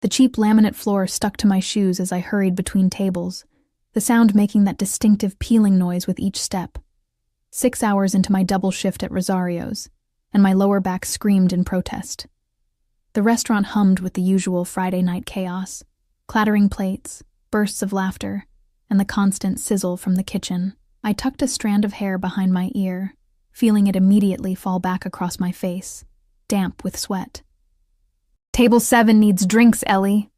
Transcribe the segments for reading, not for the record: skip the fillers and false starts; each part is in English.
The cheap laminate floor stuck to my shoes as I hurried between tables, the sound making that distinctive peeling noise with each step. 6 hours into my double shift at Rosario's, and my lower back screamed in protest. The restaurant hummed with the usual Friday night chaos, clattering plates, bursts of laughter, and the constant sizzle from the kitchen. I tucked a strand of hair behind my ear, feeling it immediately fall back across my face, damp with sweat. "Table 7 needs drinks, Ellie,"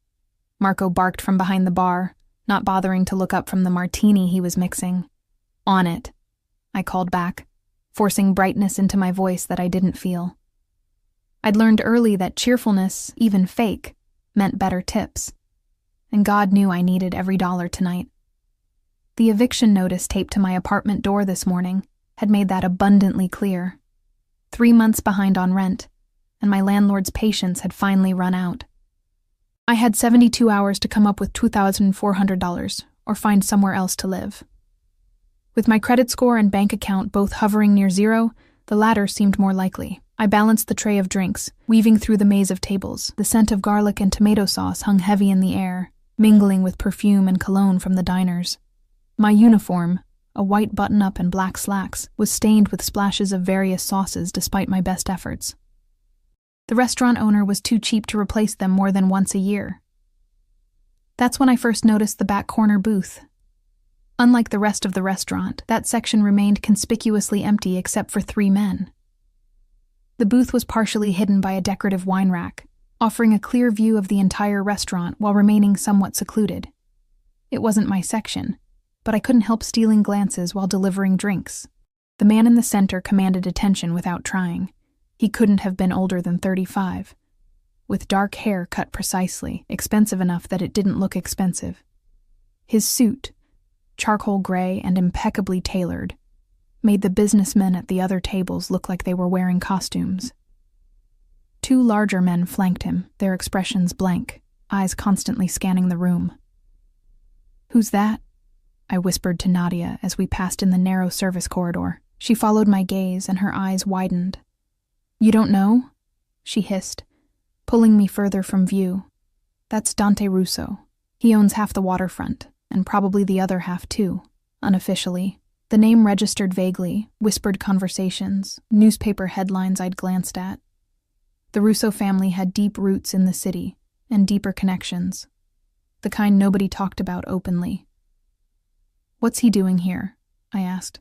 Marco barked from behind the bar, not bothering to look up from the martini he was mixing. "On it," I called back, forcing brightness into my voice that I didn't feel. I'd learned early that cheerfulness, even fake, meant better tips, and God knew I needed every dollar tonight. The eviction notice taped to my apartment door this morning had made that abundantly clear. 3 months behind on rent, and my landlord's patience had finally run out. I had 72 hours to come up with $2,400 or find somewhere else to live. With my credit score and bank account both hovering near zero, the latter seemed more likely. I balanced the tray of drinks, weaving through the maze of tables. The scent of garlic and tomato sauce hung heavy in the air, mingling with perfume and cologne from the diners. My uniform, a white button-up and black slacks, was stained with splashes of various sauces despite my best efforts. The restaurant owner was too cheap to replace them more than once a year. That's when I first noticed the back corner booth. Unlike the rest of the restaurant, that section remained conspicuously empty except for 3 men. The booth was partially hidden by a decorative wine rack, offering a clear view of the entire restaurant while remaining somewhat secluded. It wasn't my section, but I couldn't help stealing glances while delivering drinks. The man in the center commanded attention without trying. He couldn't have been older than 35, with dark hair cut precisely, expensive enough that it didn't look expensive. His suit, charcoal gray and impeccably tailored, made the businessmen at the other tables look like they were wearing costumes. 2 larger men flanked him, their expressions blank, eyes constantly scanning the room. "Who's that?" I whispered to Nadia as we passed in the narrow service corridor. She followed my gaze and her eyes widened. "You don't know?" she hissed, pulling me further from view. "That's Dante Russo. He owns half the waterfront, and probably the other half too, unofficially." The name registered vaguely, whispered conversations, newspaper headlines I'd glanced at. The Russo family had deep roots in the city, and deeper connections. The kind nobody talked about openly. "What's he doing here?" I asked.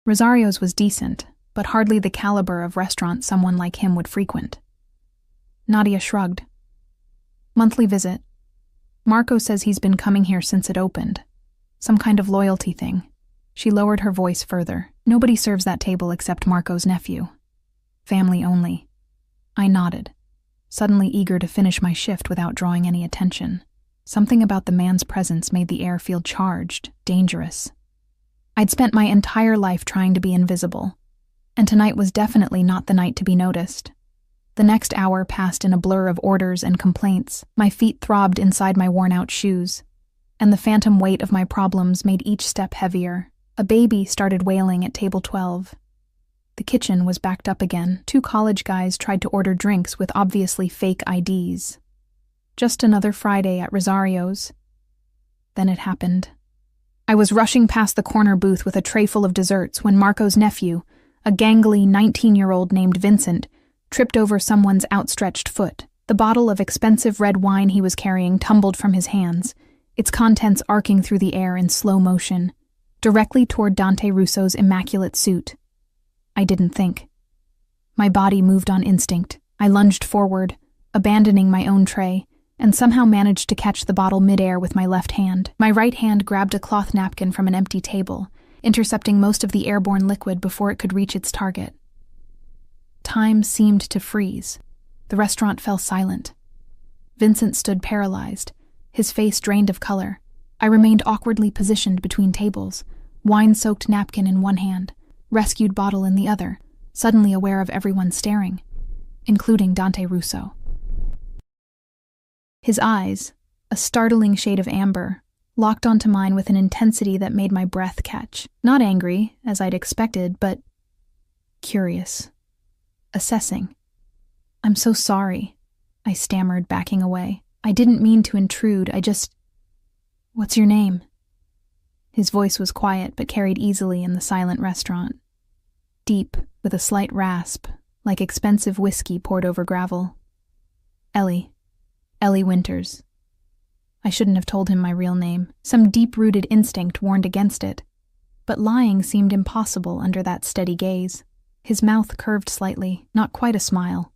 Rosario's was decent, but hardly the caliber of restaurant someone like him would frequent. Nadia shrugged. "Monthly visit. Marco says he's been coming here since it opened. Some kind of loyalty thing." She lowered her voice further. "Nobody serves that table except Marco's nephew. Family only." I nodded, suddenly eager to finish my shift without drawing any attention. Something about the man's presence made the air feel charged, dangerous. I'd spent my entire life trying to be invisible, and tonight was definitely not the night to be noticed. The next hour passed in a blur of orders and complaints. My feet throbbed inside my worn-out shoes, and the phantom weight of my problems made each step heavier. A baby started wailing at table 12. The kitchen was backed up again. 2 college guys tried to order drinks with obviously fake IDs. Just another Friday at Rosario's. Then it happened. I was rushing past the corner booth with a tray full of desserts when Marco's nephew, a gangly 19-year-old named Vincent, tripped over someone's outstretched foot. The bottle of expensive red wine he was carrying tumbled from his hands, its contents arcing through the air in slow motion, directly toward Dante Russo's immaculate suit. I didn't think. My body moved on instinct. I lunged forward, abandoning my own tray, and somehow managed to catch the bottle midair with my left hand. My right hand grabbed a cloth napkin from an empty table, intercepting most of the airborne liquid before it could reach its target. Time seemed to freeze. The restaurant fell silent. Vincent stood paralyzed, his face drained of color. I remained awkwardly positioned between tables, wine-soaked napkin in one hand, rescued bottle in the other, suddenly aware of everyone staring, including Dante Russo. His eyes, a startling shade of amber, locked onto mine with an intensity that made my breath catch. Not angry, as I'd expected, but curious. Assessing. "I'm so sorry," I stammered, backing away. I didn't mean to intrude, What's your name? His voice was quiet but carried easily in the silent restaurant. Deep, with a slight rasp, like expensive whiskey poured over gravel. Ellie Winters. I shouldn't have told him my real name. Some deep-rooted instinct warned against it. But lying seemed impossible under that steady gaze. His mouth curved slightly, not quite a smile.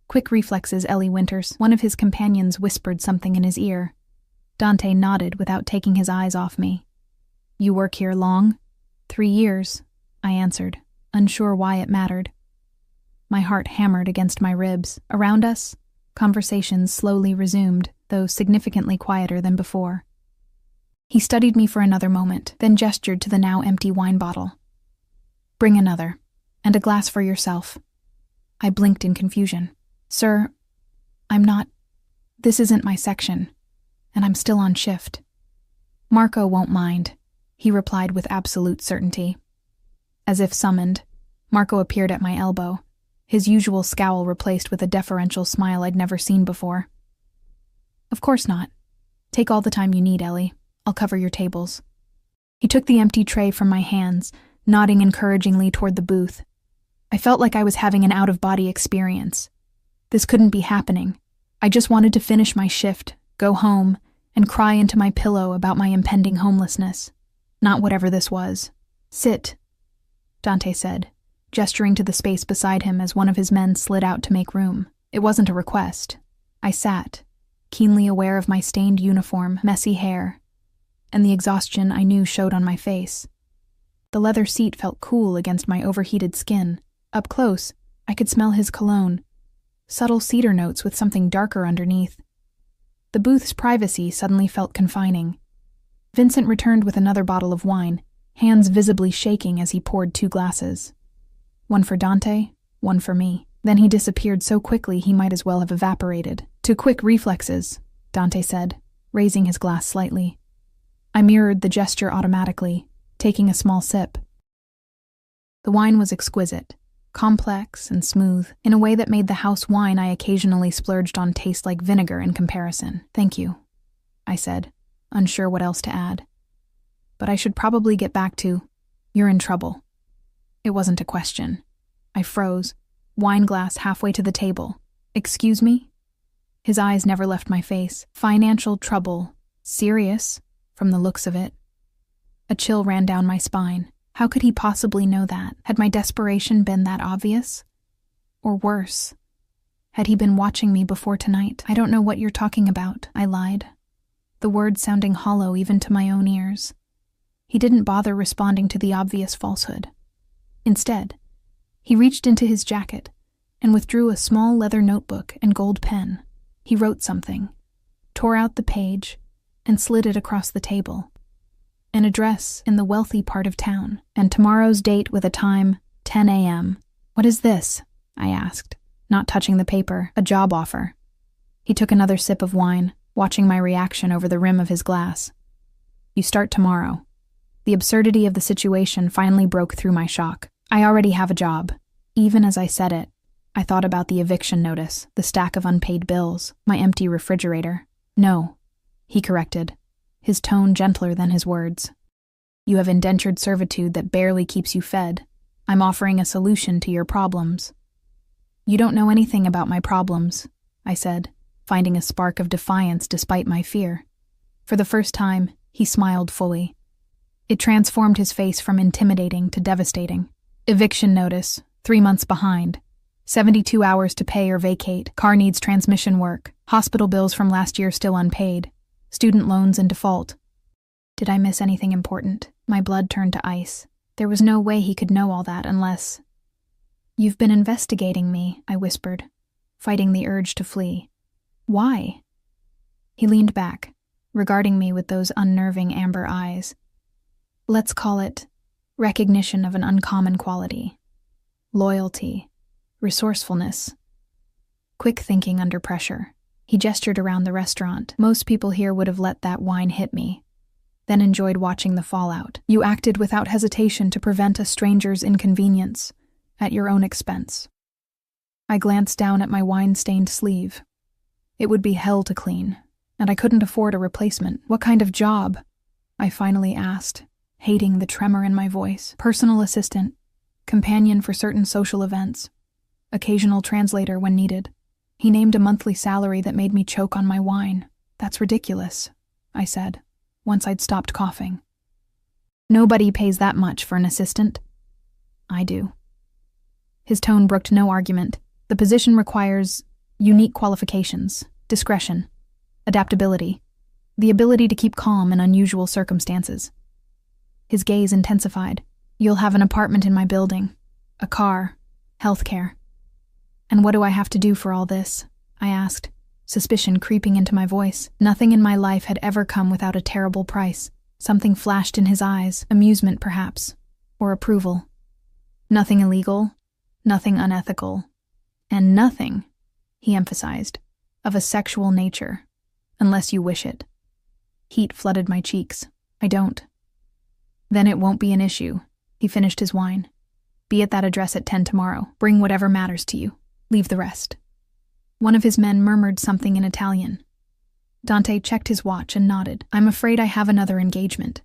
Quick reflexes, Ellie Winters. One of his companions whispered something in his ear. Dante nodded without taking his eyes off me. You work here long? 3 years, I answered, unsure why it mattered. My heart hammered against my ribs. Around us, conversations slowly resumed, though significantly quieter than before. He studied me for another moment, then gestured to the now empty wine bottle. Bring another, and a glass for yourself. I blinked in confusion. Sir, this isn't my section, and I'm still on shift. Marco won't mind, he replied with absolute certainty. As if summoned, Marco appeared at my elbow, his usual scowl replaced with a deferential smile I'd never seen before. Of course not. Take all the time you need, Ellie. I'll cover your tables. He took the empty tray from my hands, nodding encouragingly toward the booth. I felt like I was having an out-of-body experience. This couldn't be happening. I just wanted to finish my shift, go home, and cry into my pillow about my impending homelessness. Not whatever this was. Sit, Dante said, gesturing to the space beside him as one of his men slid out to make room. It wasn't a request. I sat, keenly aware of my stained uniform, messy hair, and the exhaustion I knew showed on my face. The leather seat felt cool against my overheated skin. Up close, I could smell his cologne, subtle cedar notes with something darker underneath. The booth's privacy suddenly felt confining. Vincent returned with another bottle of wine, hands visibly shaking as he poured 2 glasses. One for Dante, one for me. Then he disappeared so quickly he might as well have evaporated. 2 quick reflexes, Dante said, raising his glass slightly. I mirrored the gesture automatically, taking a small sip. The wine was exquisite, complex and smooth, in a way that made the house wine I occasionally splurged on taste like vinegar in comparison. Thank you, I said, unsure what else to add. But I should probably get back to, you're in trouble. It wasn't a question. I froze, wine glass halfway to the table. Excuse me? His eyes never left my face. Financial trouble. Serious, from the looks of it. A chill ran down my spine. How could he possibly know that? Had my desperation been that obvious? Or worse, had he been watching me before tonight? I don't know what you're talking about, I lied, the words sounding hollow even to my own ears. He didn't bother responding to the obvious falsehood. Instead, he reached into his jacket and withdrew a small leather notebook and gold pen. He wrote something, tore out the page, and slid it across the table. An address in the wealthy part of town, and tomorrow's date with a time, 10 a.m. What is this? I asked, not touching the paper. A job offer. He took another sip of wine, watching my reaction over the rim of his glass. You start tomorrow. The absurdity of the situation finally broke through my shock. I already have a job. Even as I said it, I thought about the eviction notice, the stack of unpaid bills, my empty refrigerator. No, he corrected, his tone gentler than his words. You have indentured servitude that barely keeps you fed. I'm offering a solution to your problems. You don't know anything about my problems, I said, finding a spark of defiance despite my fear. For the first time, he smiled fully. It transformed his face from intimidating to devastating. Eviction notice, 3 months behind. 72 hours to pay or vacate. Car needs transmission work. Hospital bills from last year still unpaid. Student loans in default. Did I miss anything important? My blood turned to ice. There was no way he could know all that unless... You've been investigating me, I whispered, fighting the urge to flee. Why? He leaned back, regarding me with those unnerving amber eyes. Let's call it recognition of an uncommon quality. Loyalty. Resourcefulness. Quick thinking under pressure. He gestured around the restaurant. Most people here would have let that wine hit me, then enjoyed watching the fallout. You acted without hesitation to prevent a stranger's inconvenience, at your own expense. I glanced down at my wine-stained sleeve. It would be hell to clean, and I couldn't afford a replacement. What kind of job? I finally asked, hating the tremor in my voice. Personal assistant, companion for certain social events, occasional translator when needed. He named a monthly salary that made me choke on my wine. That's ridiculous, I said, once I'd stopped coughing. Nobody pays that much for an assistant. I do. His tone brooked no argument. The position requires unique qualifications, discretion, adaptability, the ability to keep calm in unusual circumstances. His gaze intensified. You'll have an apartment in my building, a car, healthcare. And what do I have to do for all this? I asked, suspicion creeping into my voice. Nothing in my life had ever come without a terrible price. Something flashed in his eyes, amusement perhaps, or approval. Nothing illegal, nothing unethical, and nothing, he emphasized, of a sexual nature, unless you wish it. Heat flooded my cheeks. I don't. Then it won't be an issue. He finished his wine. Be at that address at 10 tomorrow. Bring whatever matters to you. Leave the rest. One of his men murmured something in Italian. Dante checked his watch and nodded. I'm afraid I have another engagement.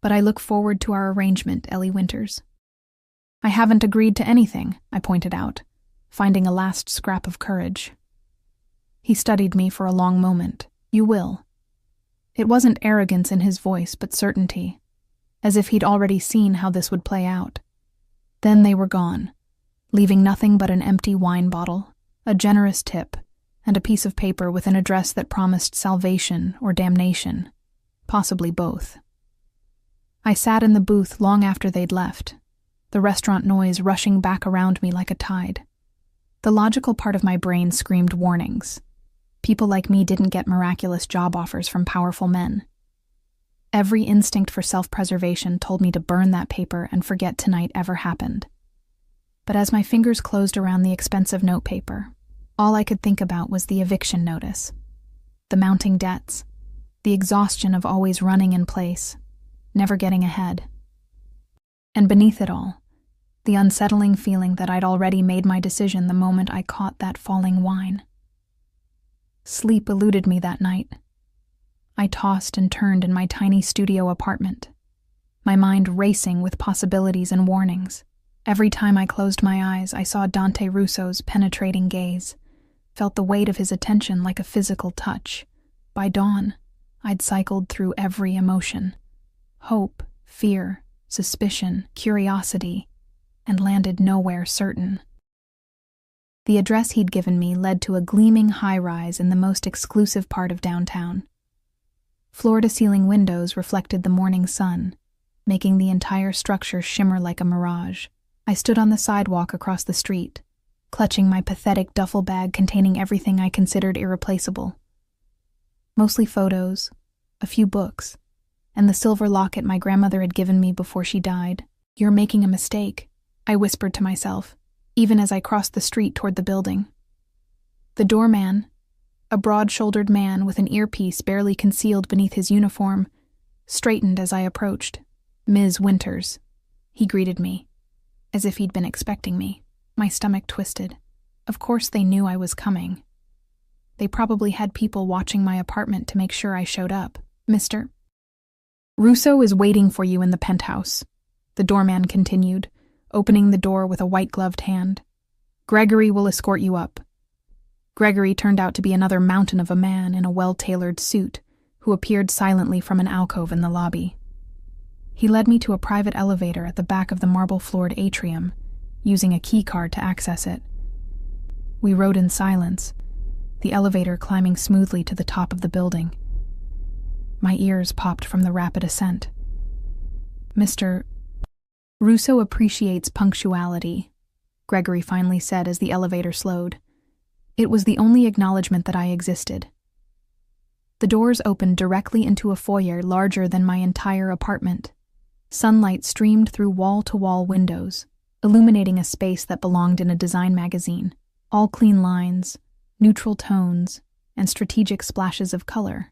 But I look forward to our arrangement, Ellie Winters. I haven't agreed to anything, I pointed out, finding a last scrap of courage. He studied me for a long moment. You will. It wasn't arrogance in his voice, but certainty, as if he'd already seen how this would play out. Then they were gone, leaving nothing but an empty wine bottle, a generous tip, and a piece of paper with an address that promised salvation or damnation, possibly both. I sat in the booth long after they'd left, the restaurant noise rushing back around me like a tide. The logical part of my brain screamed warnings. People like me didn't get miraculous job offers from powerful men. Every instinct for self-preservation told me to burn that paper and forget tonight ever happened. But as my fingers closed around the expensive notepaper, all I could think about was the eviction notice, the mounting debts, the exhaustion of always running in place, never getting ahead. And beneath it all, the unsettling feeling that I'd already made my decision the moment I caught that falling wine. Sleep eluded me that night. I tossed and turned in my tiny studio apartment, my mind racing with possibilities and warnings. Every time I closed my eyes, I saw Dante Russo's penetrating gaze, felt the weight of his attention like a physical touch. By dawn, I'd cycled through every emotion: hope, fear, suspicion, curiosity, and landed nowhere certain. The address he'd given me led to a gleaming high-rise in the most exclusive part of downtown. Floor-to-ceiling windows reflected the morning sun, making the entire structure shimmer like a mirage. I stood on the sidewalk across the street, clutching my pathetic duffel bag containing everything I considered irreplaceable. Mostly photos, a few books, and the silver locket my grandmother had given me before she died. You're making a mistake, I whispered to myself, even as I crossed the street toward the building. The doorman, a broad-shouldered man with an earpiece barely concealed beneath his uniform, straightened as I approached. Ms. Winters, he greeted me, as if he'd been expecting me. My stomach twisted. Of course they knew I was coming. They probably had people watching my apartment to make sure I showed up. Mr. Russo is waiting for you in the penthouse, the doorman continued, opening the door with a white-gloved hand. Gregory will escort you up. Gregory turned out to be another mountain of a man in a well-tailored suit, who appeared silently from an alcove in the lobby. He led me to a private elevator at the back of the marble-floored atrium, using a keycard to access it. We rode in silence, the elevator climbing smoothly to the top of the building. My ears popped from the rapid ascent. Mr. Russo appreciates punctuality, Gregory finally said as the elevator slowed. It was the only acknowledgement that I existed. The doors opened directly into a foyer larger than my entire apartment. Sunlight streamed through wall-to-wall windows, illuminating a space that belonged in a design magazine. All clean lines, neutral tones, and strategic splashes of color.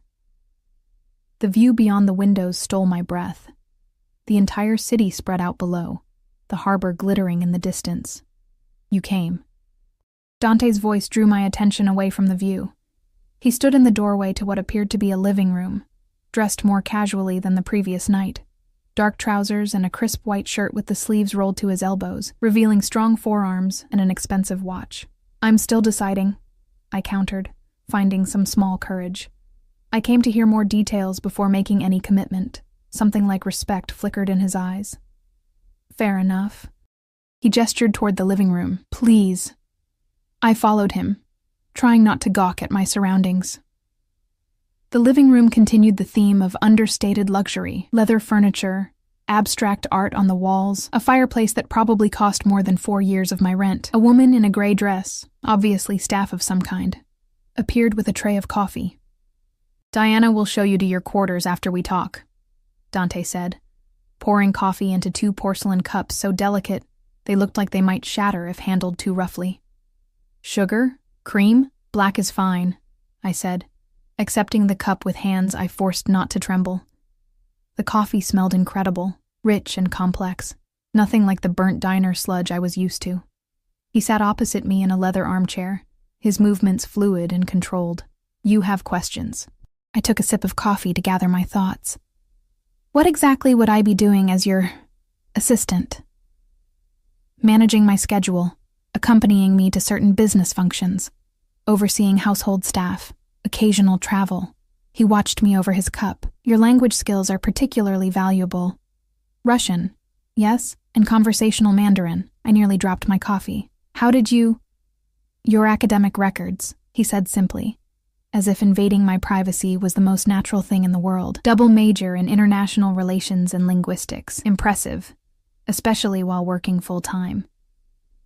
The view beyond the windows stole my breath. The entire city spread out below, the harbor glittering in the distance. You came. Dante's voice drew my attention away from the view. He stood in the doorway to what appeared to be a living room, dressed more casually than the previous night. Dark trousers and a crisp white shirt with the sleeves rolled to his elbows, revealing strong forearms and an expensive watch. "I'm still deciding," I countered, finding some small courage. I came to hear more details before making any commitment. Something like respect flickered in his eyes. "Fair enough." He gestured toward the living room. "Please." I followed him, trying not to gawk at my surroundings. The living room continued the theme of understated luxury, leather furniture, abstract art on the walls, a fireplace that probably cost more than 4 years of my rent. A woman in a gray dress, obviously staff of some kind, appeared with a tray of coffee. "Diana will show you to your quarters after we talk," Dante said, pouring coffee into 2 porcelain cups so delicate they looked like they might shatter if handled too roughly. "Sugar? Cream? Black is fine," I said, accepting the cup with hands I forced not to tremble. The coffee smelled incredible, rich and complex, nothing like the burnt diner sludge I was used to. He sat opposite me in a leather armchair, his movements fluid and controlled. "You have questions." I took a sip of coffee to gather my thoughts. "What exactly would I be doing as your assistant?" "Managing my schedule, accompanying me to certain business functions, overseeing household staff, occasional travel." He watched me over his cup. "Your language skills are particularly valuable." "Russian, yes, and conversational Mandarin." I nearly dropped my coffee. "How did you—" "Your academic records," he said simply, as if invading my privacy was the most natural thing in the world. "Double major in international relations and linguistics. Impressive, especially while working full-time."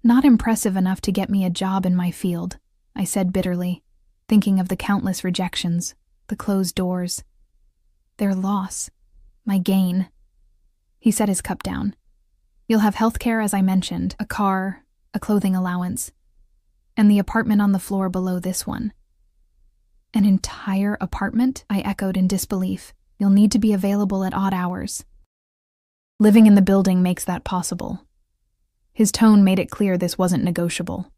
"Not impressive enough to get me a job in my field," I said bitterly, thinking of the countless rejections, the closed doors, their loss, my gain. He set his cup down. "You'll have health care, as I mentioned, a car, a clothing allowance, and the apartment on the floor below this one." "An entire apartment?" I echoed in disbelief. "You'll need to be available at odd hours." "Living in the building makes that possible." His tone made it clear this wasn't negotiable.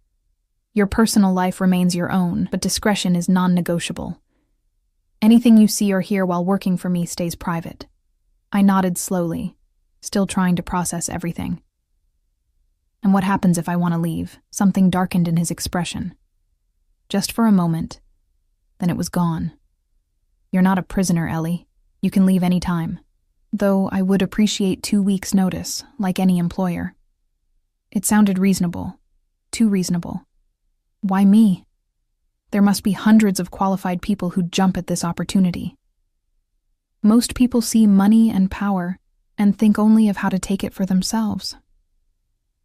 "Your personal life remains your own, but discretion is non-negotiable. Anything you see or hear while working for me stays private." I nodded slowly, still trying to process everything. "And what happens if I want to leave?" Something darkened in his expression. Just for a moment, then it was gone. "You're not a prisoner, Ellie. You can leave any time. Though I would appreciate 2 weeks' notice, like any employer." It sounded reasonable. Too reasonable. Why me? There must be hundreds of qualified people who jump at this opportunity. Most people see money and power and think only of how to take it for themselves.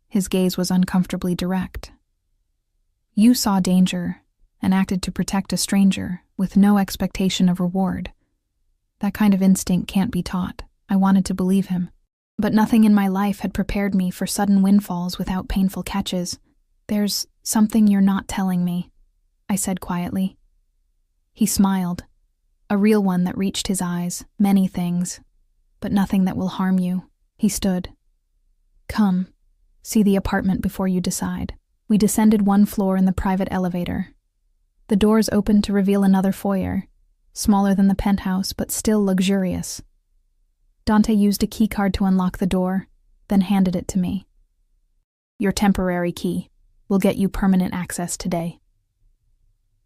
His gaze was uncomfortably direct. "You saw danger and acted to protect a stranger with no expectation of reward. That kind of instinct can't be taught." I wanted to believe him. But nothing in my life had prepared me for sudden windfalls without painful catches. "There's something you're not telling me," I said quietly. He smiled, a real one that reached his eyes. "Many things, but nothing that will harm you." He stood. "Come, see the apartment before you decide." We descended 1 floor in the private elevator. The doors opened to reveal another foyer, smaller than the penthouse but still luxurious. Dante used a keycard to unlock the door, then handed it to me. "Your temporary key will get you permanent access today."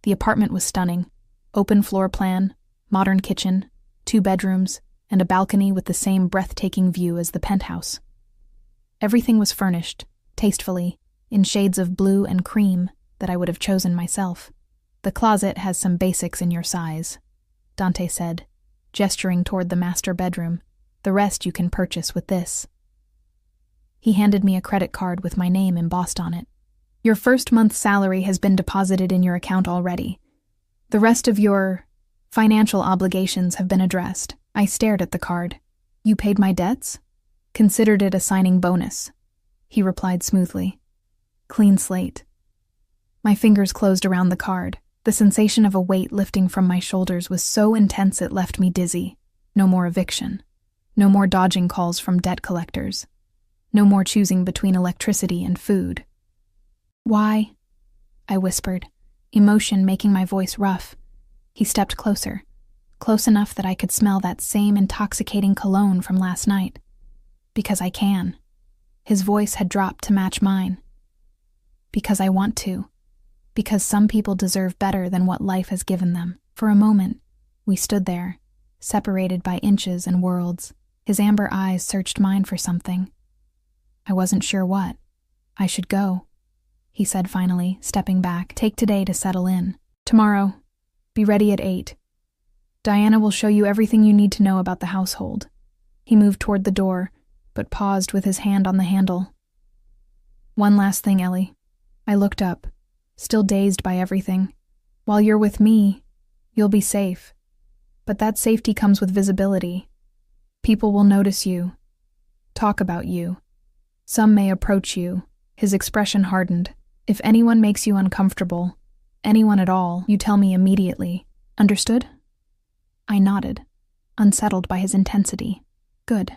The apartment was stunning. Open floor plan, modern kitchen, 2 bedrooms, and a balcony with the same breathtaking view as the penthouse. Everything was furnished, tastefully, in shades of blue and cream that I would have chosen myself. "The closet has some basics in your size," Dante said, gesturing toward the master bedroom. "The rest you can purchase with this." He handed me a credit card with my name embossed on it. "Your first month's salary has been deposited in your account already. The rest of your financial obligations have been addressed." I stared at the card. "You paid my debts?" "Considered it a signing bonus," he replied smoothly. "Clean slate." My fingers closed around the card. The sensation of a weight lifting from my shoulders was so intense it left me dizzy. No more eviction. No more dodging calls from debt collectors. No more choosing between electricity and food. "Why?" I whispered, emotion making my voice rough. He stepped closer, close enough that I could smell that same intoxicating cologne from last night. Because I can. His voice had dropped to match mine. Because I want to. Because some people deserve better than what life has given them. For a moment, we stood there, separated by inches and worlds. His amber eyes searched mine for something. I wasn't sure what. I should go, he said finally, stepping back. Take today to settle in. Tomorrow, be ready at 8. Diana will show you everything you need to know about the household. He moved toward the door, but paused with his hand on the handle. One last thing, Ellie. I looked up, still dazed by everything. While you're with me, you'll be safe. But that safety comes with visibility. People will notice you, talk about you. Some may approach you. His expression hardened. If anyone makes you uncomfortable, anyone at all, you tell me immediately. Understood? I nodded, unsettled by his intensity. Good.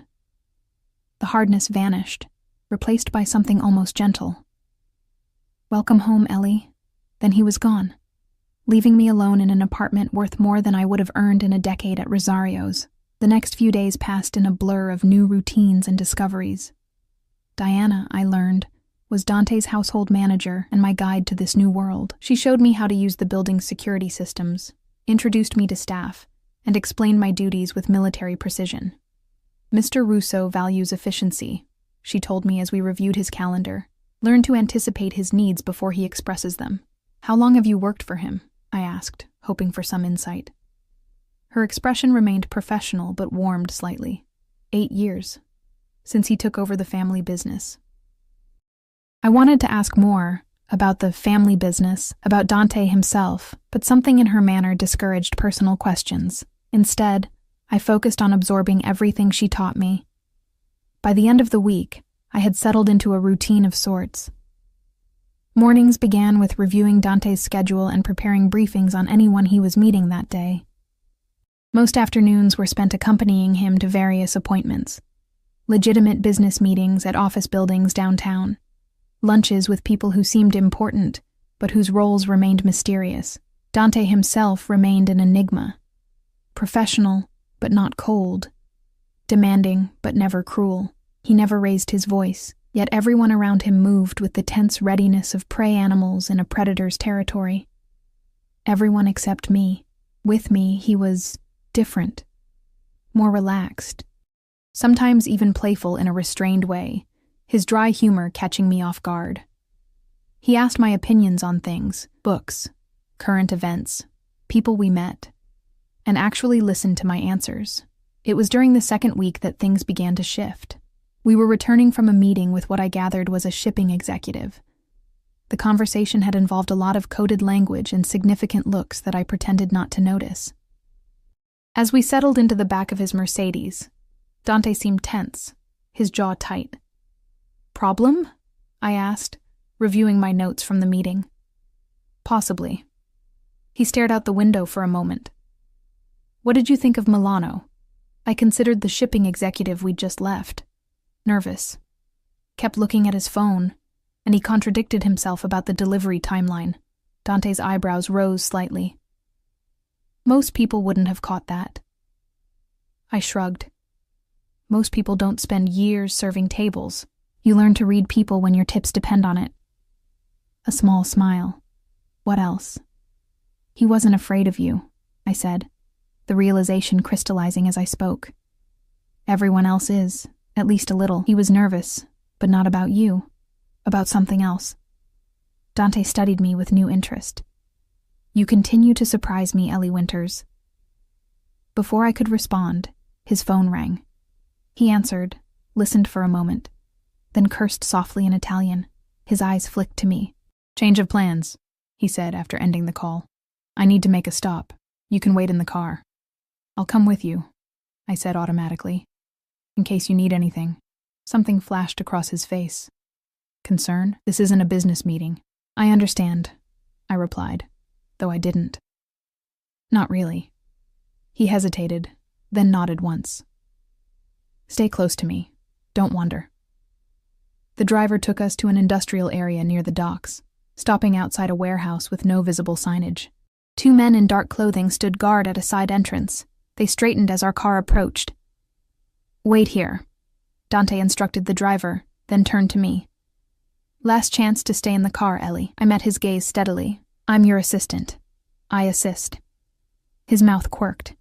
The hardness vanished, replaced by something almost gentle. Welcome home, Ellie. Then he was gone, leaving me alone in an apartment worth more than I would have earned in a decade at Rosario's. The next few days passed in a blur of new routines and discoveries. Diana, I learned, was Dante's household manager and my guide to this new world. She showed me how to use the building's security systems, introduced me to staff, and explained my duties with military precision. Mr. Russo values efficiency, she told me as we reviewed his calendar. Learn to anticipate his needs before he expresses them. How long have you worked for him? I asked, hoping for some insight. Her expression remained professional but warmed slightly. 8 years, since he took over the family business. I wanted to ask more about the family business, about Dante himself, but something in her manner discouraged personal questions. Instead, I focused on absorbing everything she taught me. By the end of the week, I had settled into a routine of sorts. Mornings began with reviewing Dante's schedule and preparing briefings on anyone he was meeting that day. Most afternoons were spent accompanying him to various appointments. Legitimate business meetings at office buildings downtown. Lunches with people who seemed important, but whose roles remained mysterious. Dante himself remained an enigma. Professional, but not cold. Demanding, but never cruel. He never raised his voice, yet everyone around him moved with the tense readiness of prey animals in a predator's territory. Everyone except me. With me, he was different. More relaxed. Sometimes even playful in a restrained way, his dry humor catching me off guard. He asked my opinions on things, books, current events, people we met, and actually listened to my answers. It was during the second week that things began to shift. We were returning from a meeting with what I gathered was a shipping executive. The conversation had involved a lot of coded language and significant looks that I pretended not to notice. As we settled into the back of his Mercedes, Dante seemed tense, his jaw tight. Problem? I asked, reviewing my notes from the meeting. Possibly. He stared out the window for a moment. What did you think of Milano? I considered the shipping executive we'd just left. Nervous. Kept looking at his phone, and he contradicted himself about the delivery timeline. Dante's eyebrows rose slightly. Most people wouldn't have caught that. I shrugged. Most people don't spend years serving tables. You learn to read people when your tips depend on it. A small smile. What else? He wasn't afraid of you, I said, the realization crystallizing as I spoke. Everyone else is, at least a little. He was nervous, but not about you, about something else. Dante studied me with new interest. You continue to surprise me, Ellie Winters. Before I could respond, his phone rang. He answered, listened for a moment, then cursed softly in Italian. His eyes flicked to me. Change of plans, he said after ending the call. I need to make a stop. You can wait in the car. I'll come with you, I said automatically. In case you need anything. Something flashed across his face. Concern? This isn't a business meeting. I understand, I replied, though I didn't. Not really. He hesitated, then nodded once. Stay close to me. Don't wander. The driver took us to an industrial area near the docks, stopping outside a warehouse with no visible signage. 2 men in dark clothing stood guard at a side entrance. They straightened as our car approached. "Wait here," Dante instructed the driver, then turned to me. "Last chance to stay in the car, Ellie." I met his gaze steadily. "I'm your assistant. I assist." His mouth quirked.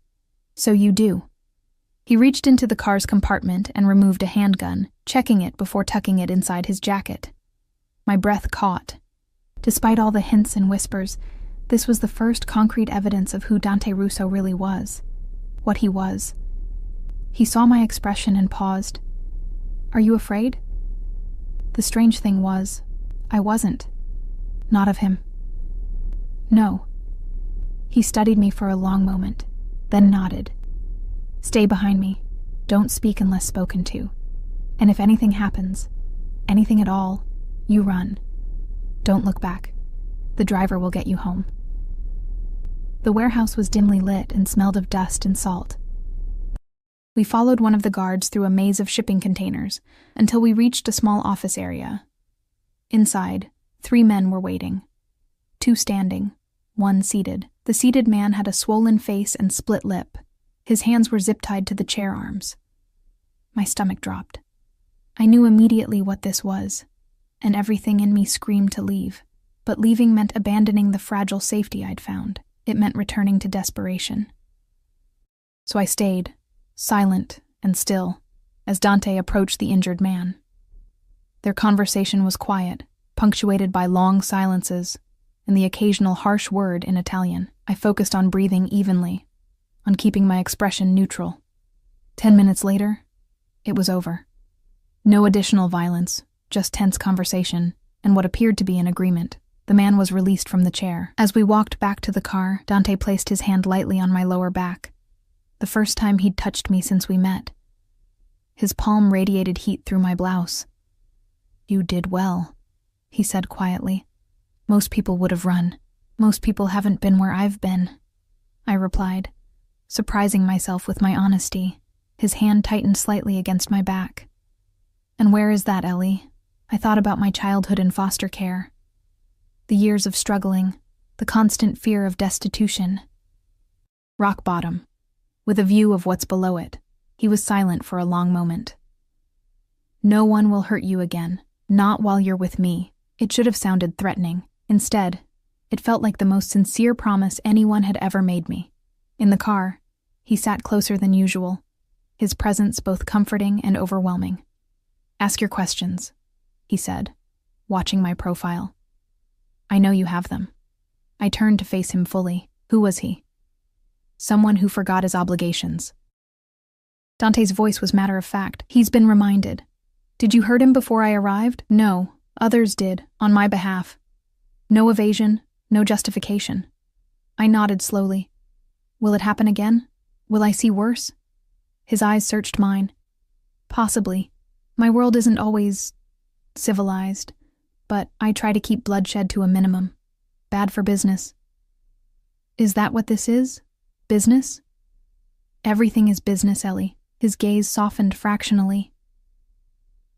"So you do." He reached into the car's compartment and removed a handgun, checking it before tucking it inside his jacket. My breath caught. Despite all the hints and whispers, this was the first concrete evidence of who Dante Russo really was. What he was. He saw my expression and paused. "Are you afraid?" The strange thing was, I wasn't. Not of him. No. He studied me for a long moment, then nodded. "Stay behind me. Don't speak unless spoken to. And if anything happens, anything at all, you run. Don't look back. The driver will get you home." The warehouse was dimly lit and smelled of dust and salt. We followed one of the guards through a maze of shipping containers until we reached a small office area. Inside, 3 men were waiting. 2 standing, 1 seated. The seated man had a swollen face and split lip. His hands were zip-tied to the chair arms. My stomach dropped. I knew immediately what this was, and everything in me screamed to leave. But leaving meant abandoning the fragile safety I'd found. It meant returning to desperation. So I stayed, silent and still, as Dante approached the injured man. Their conversation was quiet, punctuated by long silences and the occasional harsh word in Italian. I focused on breathing evenly, on keeping my expression neutral. 10 minutes later, it was over. No additional violence, just tense conversation, and what appeared to be an agreement. The man was released from the chair. As we walked back to the car, Dante placed his hand lightly on my lower back. The first time he'd touched me since we met. His palm radiated heat through my blouse. "You did well," he said quietly. "Most people would have run. Most people haven't been where I've been," I replied, surprising myself with my honesty. His hand tightened slightly against my back. "And where is that, Ellie?" I thought about my childhood in foster care. The years of struggling, the constant fear of destitution. Rock bottom, with a view of what's below it. He was silent for a long moment. "No one will hurt you again, not while you're with me." It should have sounded threatening. Instead, it felt like the most sincere promise anyone had ever made me. In the car, he sat closer than usual, his presence both comforting and overwhelming. "Ask your questions," he said, watching my profile. "I know you have them." I turned to face him fully. Who was he? Someone who forgot his obligations. Dante's voice was matter-of-fact. "He's been reminded." "Did you hurt him before I arrived?" "No, others did, on my behalf. No evasion, no justification." I nodded slowly. "Will it happen again? Will I see worse?" His eyes searched mine. "Possibly. My world isn't always civilized, but I try to keep bloodshed to a minimum. Bad for business." "Is that what this is? Business?" "Everything is business, Ellie." His gaze softened fractionally.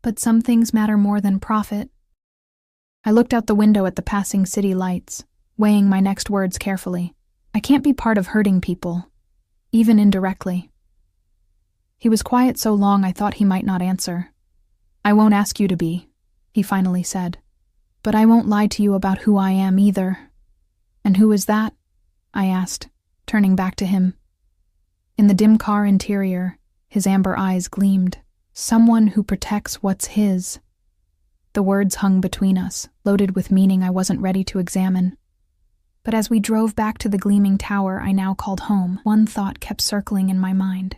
"But some things matter more than profit." I looked out the window at the passing city lights, weighing my next words carefully. I can't be part of hurting people, even indirectly. He was quiet so long I thought he might not answer. "I won't ask you to be," he finally said. "But I won't lie to you about who I am either." "And who is that?" I asked, turning back to him. In the dim car interior, his amber eyes gleamed. "Someone who protects what's his." The words hung between us, loaded with meaning I wasn't ready to examine. But as we drove back to the gleaming tower I now called home, one thought kept circling in my mind.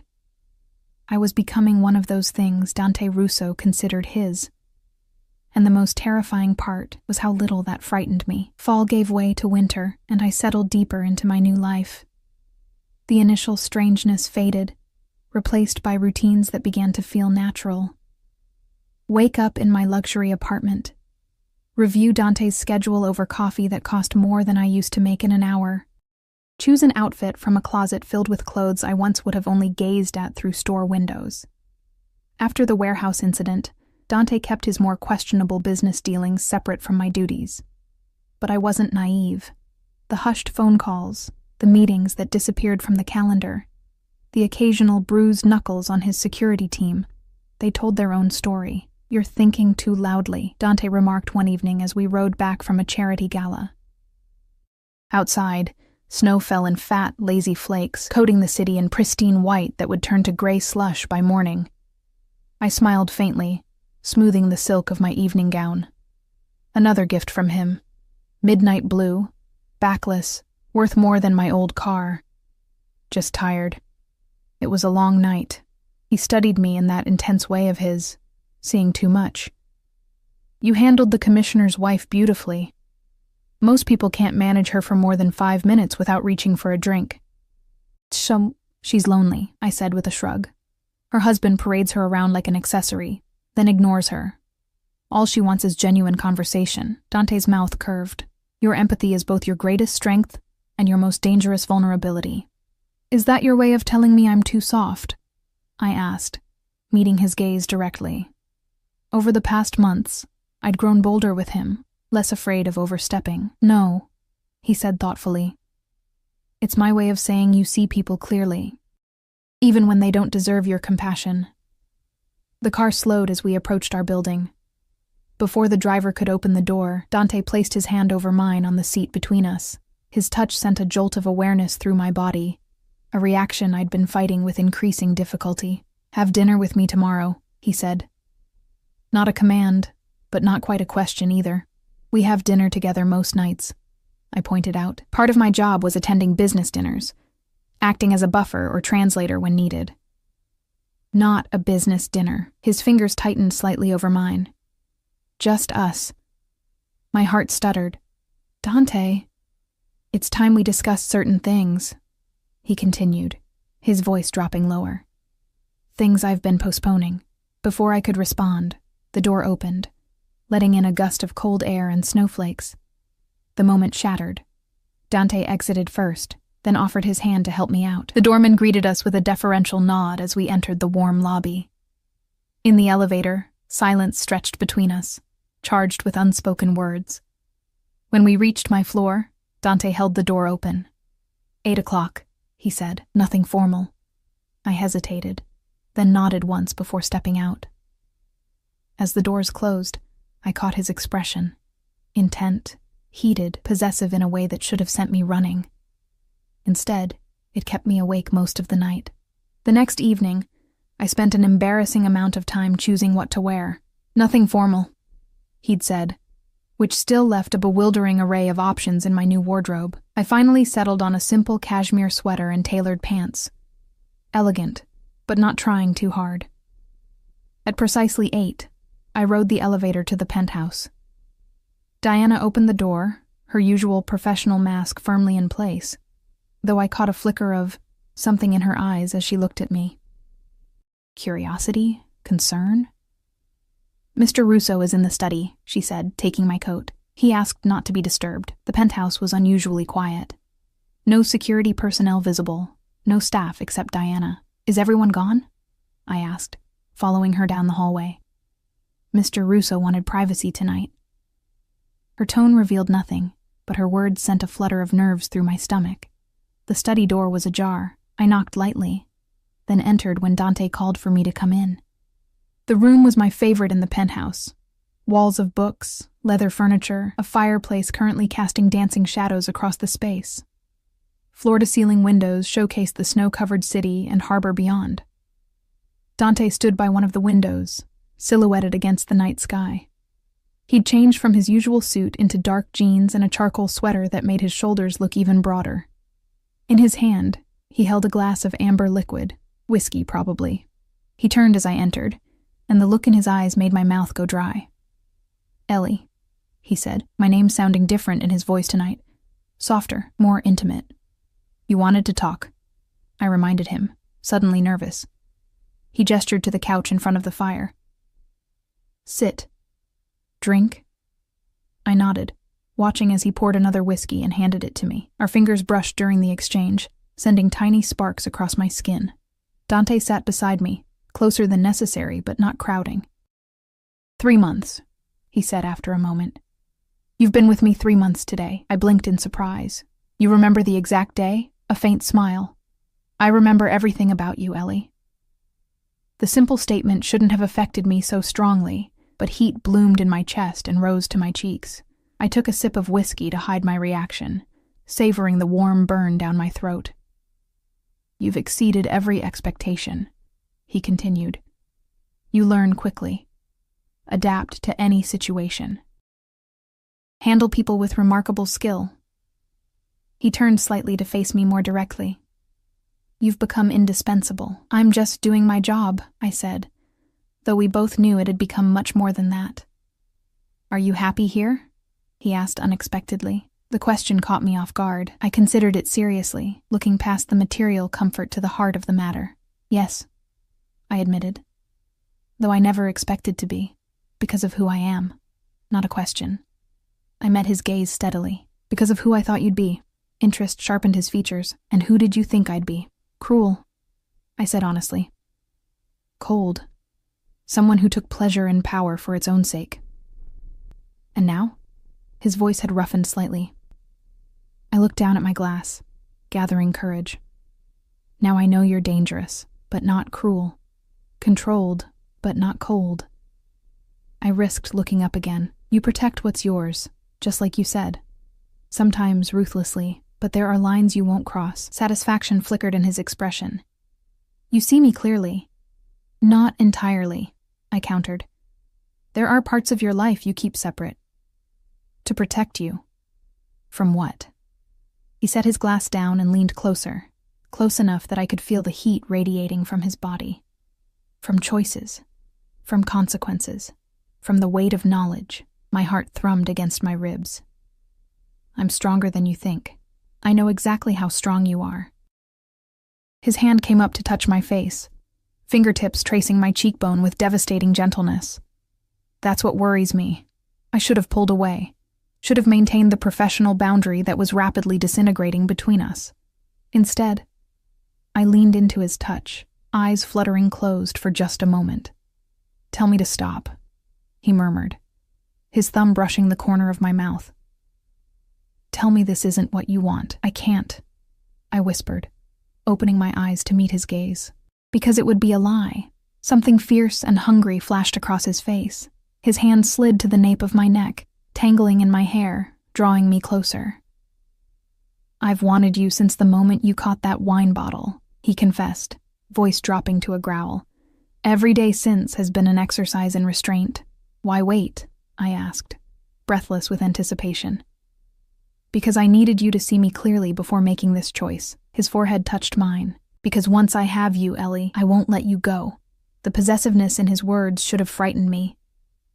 I was becoming one of those things Dante Russo considered his. And the most terrifying part was how little that frightened me. Fall gave way to winter, and I settled deeper into my new life. The initial strangeness faded, replaced by routines that began to feel natural. Wake up in my luxury apartment. Review Dante's schedule over coffee that cost more than I used to make in an hour. Choose an outfit from a closet filled with clothes I once would have only gazed at through store windows. After the warehouse incident, Dante kept his more questionable business dealings separate from my duties. But I wasn't naive. The The hushed phone calls, the meetings that disappeared from the calendar, the occasional bruised knuckles on his security team, they told their own story. "You're thinking too loudly," Dante remarked one evening as we rode back from a charity gala. Outside, snow fell in fat, lazy flakes, coating the city in pristine white that would turn to gray slush by morning. I smiled faintly, smoothing the silk of my evening gown. Another gift from him. Midnight blue, backless, worth more than my old car. Just tired. It was a long night. He studied me in that intense way of his, seeing too much. "You handled the commissioner's wife beautifully. Most people can't manage her for more than 5 minutes without reaching for a drink." She's lonely," I said with a shrug. "Her husband parades her around like an accessory, then ignores her. All she wants is genuine conversation." Dante's mouth curved. "Your empathy is both your greatest strength and your most dangerous vulnerability. Is that your way of telling me I'm too soft?" I asked, meeting his gaze directly. Over the past months, I'd grown bolder with him, less afraid of overstepping. "No," he said thoughtfully. "It's my way of saying you see people clearly, even when they don't deserve your compassion." The car slowed as we approached our building. Before the driver could open the door, Dante placed his hand over mine on the seat between us. His touch sent a jolt of awareness through my body, a reaction I'd been fighting with increasing difficulty. "Have dinner with me tomorrow," he said. Not a command, but not quite a question either. "We have dinner together most nights," I pointed out. Part of my job was attending business dinners, acting as a buffer or translator when needed. Not a business dinner. His fingers tightened slightly over mine. "Just us." My heart stuttered. "Dante, it's time we discussed certain things," he continued, his voice dropping lower. "Things I've been postponing." Before I could respond, the door opened, letting in a gust of cold air and snowflakes. The moment shattered. Dante exited first, then offered his hand to help me out. The doorman greeted us with a deferential nod as we entered the warm lobby. In the elevator, silence stretched between us, charged with unspoken words. When we reached my floor, Dante held the door open. 8 o'clock, he said, nothing formal. I hesitated, then nodded once before stepping out. As the doors closed, I caught his expression. Intent, heated, possessive in a way that should have sent me running. Instead, it kept me awake most of the night. The next evening, I spent an embarrassing amount of time choosing what to wear. "Nothing formal," he'd said, which still left a bewildering array of options in my new wardrobe. I finally settled on a simple cashmere sweater and tailored pants. Elegant, but not trying too hard. At precisely 8, I rode the elevator to the penthouse. Diana opened the door, her usual professional mask firmly in place, though I caught a flicker of something in her eyes as she looked at me. Curiosity? Concern? "Mr. Russo is in the study," she said, taking my coat. He asked not to be disturbed. The penthouse was unusually quiet. No security personnel visible, no staff except Diana. "Is everyone gone?" I asked, following her down the hallway. "Mr. Russo wanted privacy tonight." Her tone revealed nothing, but her words sent a flutter of nerves through my stomach. The study door was ajar. I knocked lightly, then entered when Dante called for me to come in. The room was my favorite in the penthouse. Walls of books, leather furniture, a fireplace currently casting dancing shadows across the space. Floor-to-ceiling windows showcased the snow-covered city and harbor beyond. Dante stood by one of the windows, silhouetted against the night sky. He'd changed from his usual suit into dark jeans and a charcoal sweater that made his shoulders look even broader. In his hand, he held a glass of amber liquid, whiskey probably. He turned as I entered, and the look in his eyes made my mouth go dry. "Ellie," he said, my name sounding different in his voice tonight. Softer, more intimate. "You wanted to talk," I reminded him, suddenly nervous. He gestured to the couch in front of the fire. "Sit. Drink?" I nodded, watching as he poured another whiskey and handed it to me. Our fingers brushed during the exchange, sending tiny sparks across my skin. Dante sat beside me, closer than necessary but not crowding. 3 months, he said after a moment. "You've been with me 3 months today." I blinked in surprise. You remember the exact day? A faint smile. I remember everything about you, Ellie. The simple statement shouldn't have affected me so strongly, but heat bloomed in my chest and rose to my cheeks. I took a sip of whiskey to hide my reaction, savoring the warm burn down my throat. You've exceeded every expectation, he continued. You learn quickly. Adapt to any situation. Handle people with remarkable skill. He turned slightly to face me more directly. You've become indispensable. I'm just doing my job, I said, though we both knew it had become much more than that. Are you happy here? He asked unexpectedly. The question caught me off guard. I considered it seriously, looking past the material comfort to the heart of the matter. Yes, I admitted, though I never expected to be, because of who I am. Not a question. I met his gaze steadily. Because of who I thought you'd be. Interest sharpened his features. And who did you think I'd be? Cruel, I said honestly. Cold. Someone who took pleasure in power for its own sake. And now? His voice had roughened slightly. I looked down at my glass, gathering courage. Now I know you're dangerous, but not cruel. Controlled, but not cold. I risked looking up again. You protect what's yours, just like you said. Sometimes ruthlessly, but there are lines you won't cross. Satisfaction flickered in his expression. You see me clearly. Not entirely, I countered. There are parts of your life you keep separate. To protect you. From what? He set his glass down and leaned closer, close enough that I could feel the heat radiating from his body. From choices. From consequences. From the weight of knowledge. My heart thrummed against my ribs. I'm stronger than you think. I know exactly how strong you are. His hand came up to touch my face, fingertips tracing my cheekbone with devastating gentleness. That's what worries me. I should have pulled away. Should have maintained the professional boundary that was rapidly disintegrating between us. Instead, I leaned into his touch, eyes fluttering closed for just a moment. Tell me to stop, he murmured, his thumb brushing the corner of my mouth. Tell me this isn't what you want. I can't, I whispered, opening my eyes to meet his gaze. Because it would be a lie. Something fierce and hungry flashed across his face. His hand slid to the nape of my neck, tangling in my hair, drawing me closer. I've wanted you since the moment you caught that wine bottle, he confessed, voice dropping to a growl. Every day since has been an exercise in restraint. Why wait? I asked, breathless with anticipation. Because I needed you to see me clearly before making this choice. His forehead touched mine. Because once I have you, Ellie, I won't let you go. The possessiveness in his words should have frightened me.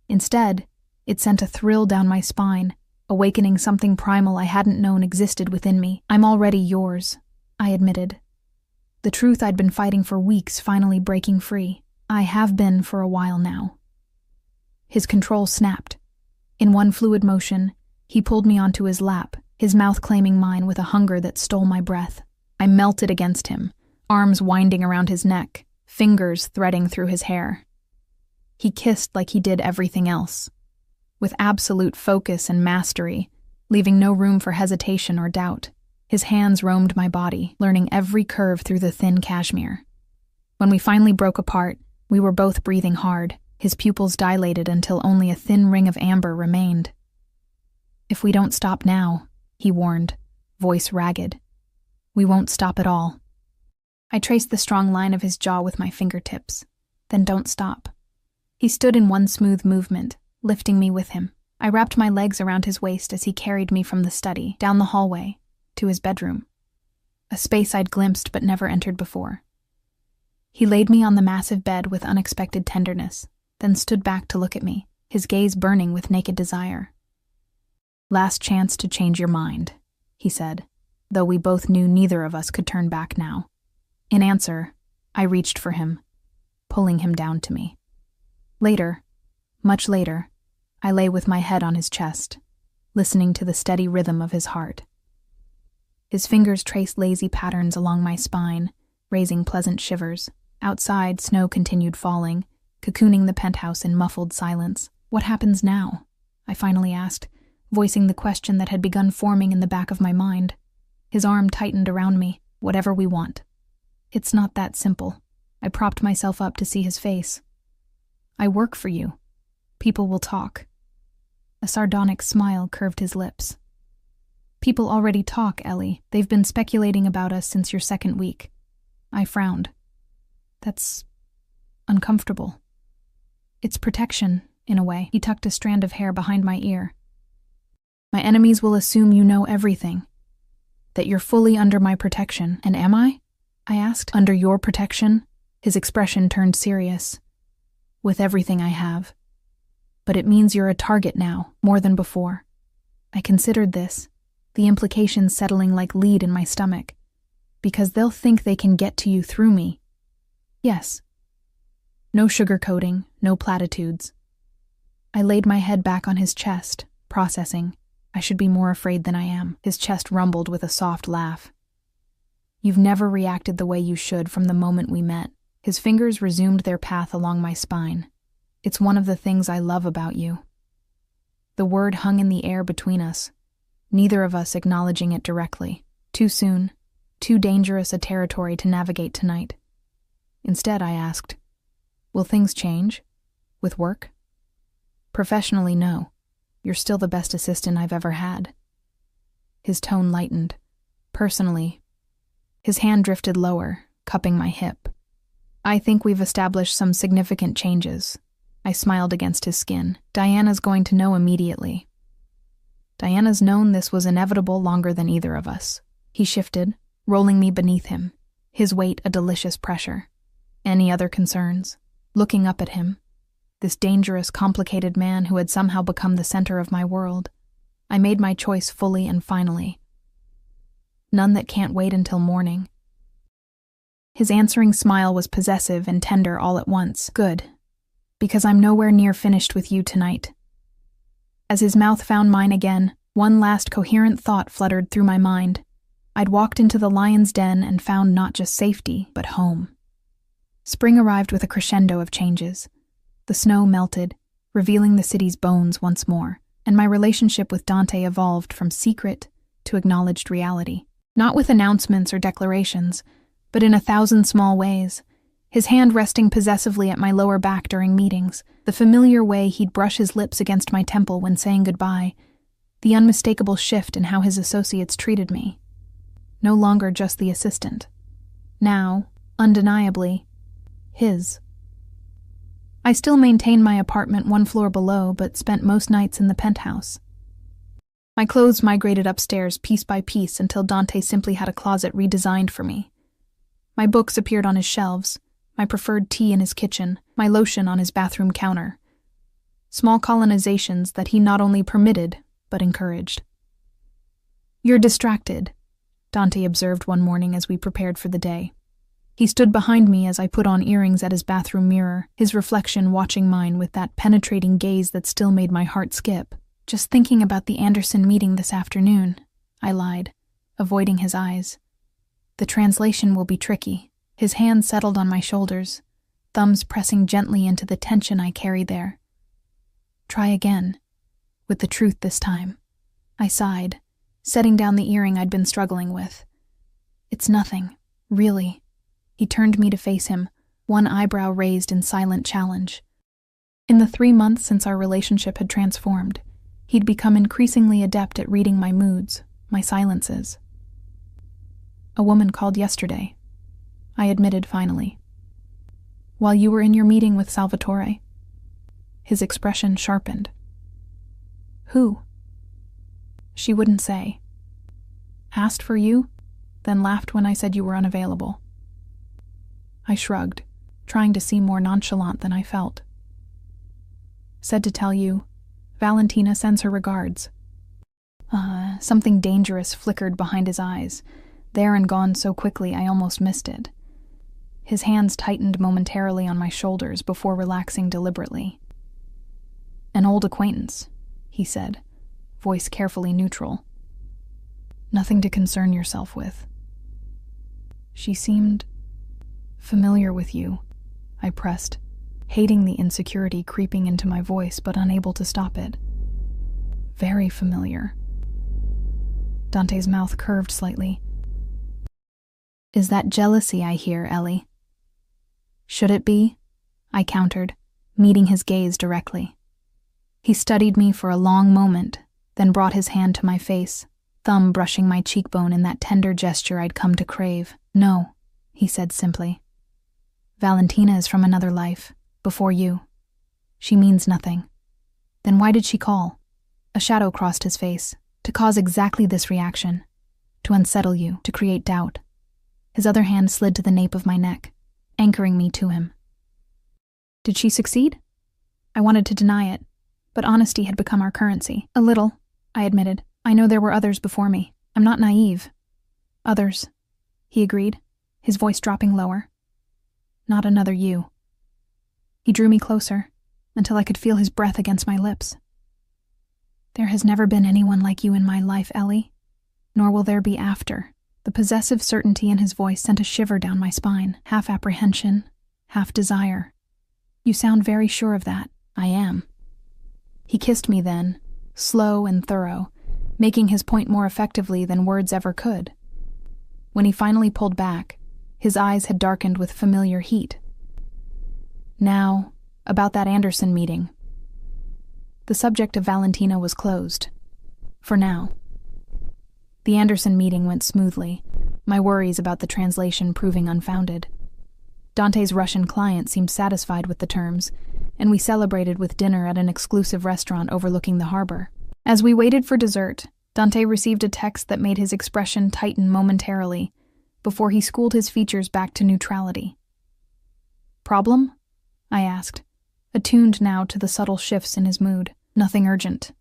Instead, it sent a thrill down my spine, awakening something primal I hadn't known existed within me. I'm already yours, I admitted. The truth I'd been fighting for weeks finally breaking free. I have been for a while now. His control snapped. In one fluid motion, he pulled me onto his lap, his mouth claiming mine with a hunger that stole my breath. I melted against him, arms winding around his neck, fingers threading through his hair. He kissed like he did everything else, with absolute focus and mastery, leaving no room for hesitation or doubt. His hands roamed my body, learning every curve through the thin cashmere. When we finally broke apart, we were both breathing hard, his pupils dilated until only a thin ring of amber remained. If we don't stop now, he warned, voice ragged, we won't stop at all. I traced the strong line of his jaw with my fingertips. Then don't stop. He stood in one smooth movement, lifting me with him. I wrapped my legs around his waist as he carried me from the study, down the hallway, to his bedroom, a space I'd glimpsed but never entered before. He laid me on the massive bed with unexpected tenderness, then stood back to look at me, his gaze burning with naked desire. Last chance to change your mind, he said, though we both knew neither of us could turn back now. In answer, I reached for him, pulling him down to me. Later, much later, I lay with my head on his chest, listening to the steady rhythm of his heart. His fingers traced lazy patterns along my spine, raising pleasant shivers. Outside, snow continued falling, cocooning the penthouse in muffled silence. What happens now? I finally asked, voicing the question that had begun forming in the back of my mind. His arm tightened around me. Whatever we want. It's not that simple. I propped myself up to see his face. I work for you. People will talk. A sardonic smile curved his lips. People already talk, Ellie. They've been speculating about us since your second week. I frowned. That's uncomfortable. It's protection, in a way. He tucked a strand of hair behind my ear. My enemies will assume you know everything. That you're fully under my protection. And am I? I asked. Under your protection? His expression turned serious. With everything I have. But it means you're a target now, more than before. I considered this, the implications settling like lead in my stomach. Because they'll think they can get to you through me. Yes. No sugarcoating, no platitudes. I laid my head back on his chest, processing. I should be more afraid than I am. His chest rumbled with a soft laugh. You've never reacted the way you should from the moment we met. His fingers resumed their path along my spine. It's one of the things I love about you. The word hung in the air between us, neither of us acknowledging it directly. Too soon, too dangerous a territory to navigate tonight. Instead, I asked, will things change? With work? Professionally, no. You're still the best assistant I've ever had. His tone lightened. Personally, his hand drifted lower, cupping my hip. I think we've established some significant changes. I smiled against his skin. Diana's going to know immediately. Diana's known this was inevitable longer than either of us. He shifted, rolling me beneath him, his weight a delicious pressure. Any other concerns? Looking up at him, this dangerous, complicated man who had somehow become the center of my world, I made my choice fully and finally. None that can't wait until morning. His answering smile was possessive and tender all at once. Good. Because I'm nowhere near finished with you tonight. As his mouth found mine again, one last coherent thought fluttered through my mind. I'd walked into the lion's den and found not just safety, but home. Spring arrived with a crescendo of changes. The snow melted, revealing the city's bones once more, and my relationship with Dante evolved from secret to acknowledged reality. Not with announcements or declarations, but in 1,000 small ways. His hand resting possessively at my lower back during meetings, the familiar way he'd brush his lips against my temple when saying goodbye, the unmistakable shift in how his associates treated me. No longer just the assistant. Now, undeniably, his. I still maintained my apartment 1 floor below, but spent most nights in the penthouse. My clothes migrated upstairs piece by piece until Dante simply had a closet redesigned for me. My books appeared on his shelves, my preferred tea in his kitchen, my lotion on his bathroom counter. Small colonizations that he not only permitted, but encouraged. You're distracted, Dante observed one morning as we prepared for the day. He stood behind me as I put on earrings at his bathroom mirror, his reflection watching mine with that penetrating gaze that still made my heart skip. Just thinking about the Anderson meeting this afternoon, I lied, avoiding his eyes. The translation will be tricky. His hand settled on my shoulders, thumbs pressing gently into the tension I carried there. Try again, with the truth this time. I sighed, setting down the earring I'd been struggling with. It's nothing, really. He turned me to face him, one eyebrow raised in silent challenge. In the 3 months since our relationship had transformed, he'd become increasingly adept at reading my moods, my silences. A woman called yesterday, I admitted finally. While you were in your meeting with Salvatore. His expression sharpened. Who? She wouldn't say. Asked for you, then laughed when I said you were unavailable. I shrugged, trying to seem more nonchalant than I felt. Said to tell you, Valentina sends her regards. Something dangerous flickered behind his eyes, there and gone so quickly I almost missed it. His hands tightened momentarily on my shoulders before relaxing deliberately. An old acquaintance, he said, voice carefully neutral. Nothing to concern yourself with. She seemed familiar with you, I pressed, hating the insecurity creeping into my voice but unable to stop it. Very familiar. Dante's mouth curved slightly. Is that jealousy I hear, Ellie? Should it be? I countered, meeting his gaze directly. He studied me for a long moment, then brought his hand to my face, thumb brushing my cheekbone in that tender gesture I'd come to crave. No, he said simply. Valentina is from another life, before you. She means nothing. Then why did she call? A shadow crossed his face, to cause exactly this reaction, to unsettle you, to create doubt. His other hand slid to the nape of my neck, anchoring me to him. Did she succeed? I wanted to deny it, but honesty had become our currency. A little, I admitted. I know there were others before me. I'm not naive. Others, he agreed, his voice dropping lower. Not another you. He drew me closer, until I could feel his breath against my lips. There has never been anyone like you in my life, Ellie, nor will there be after. The possessive certainty in his voice sent a shiver down my spine, half apprehension, half desire. You sound very sure of that. I am. He kissed me then, slow and thorough, making his point more effectively than words ever could. When he finally pulled back, his eyes had darkened with familiar heat. Now, about that Anderson meeting. The subject of Valentina was closed. For now. The Anderson meeting went smoothly, my worries about the translation proving unfounded. Dante's Russian client seemed satisfied with the terms, and we celebrated with dinner at an exclusive restaurant overlooking the harbor. As we waited for dessert, Dante received a text that made his expression tighten momentarily, before he schooled his features back to neutrality. Problem? I asked, attuned now to the subtle shifts in his mood. Nothing urgent.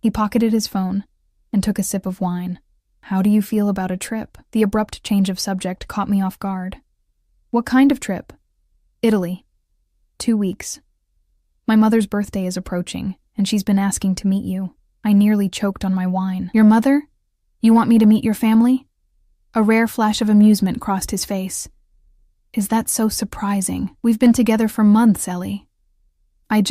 He pocketed his phone and took a sip of wine. How do you feel about a trip? The abrupt change of subject caught me off guard. What kind of trip? Italy. 2 weeks. My mother's birthday is approaching, and she's been asking to meet you. I nearly choked on my wine. Your mother? You want me to meet your family? A rare flash of amusement crossed his face. Is that so surprising? We've been together for months, Ellie. I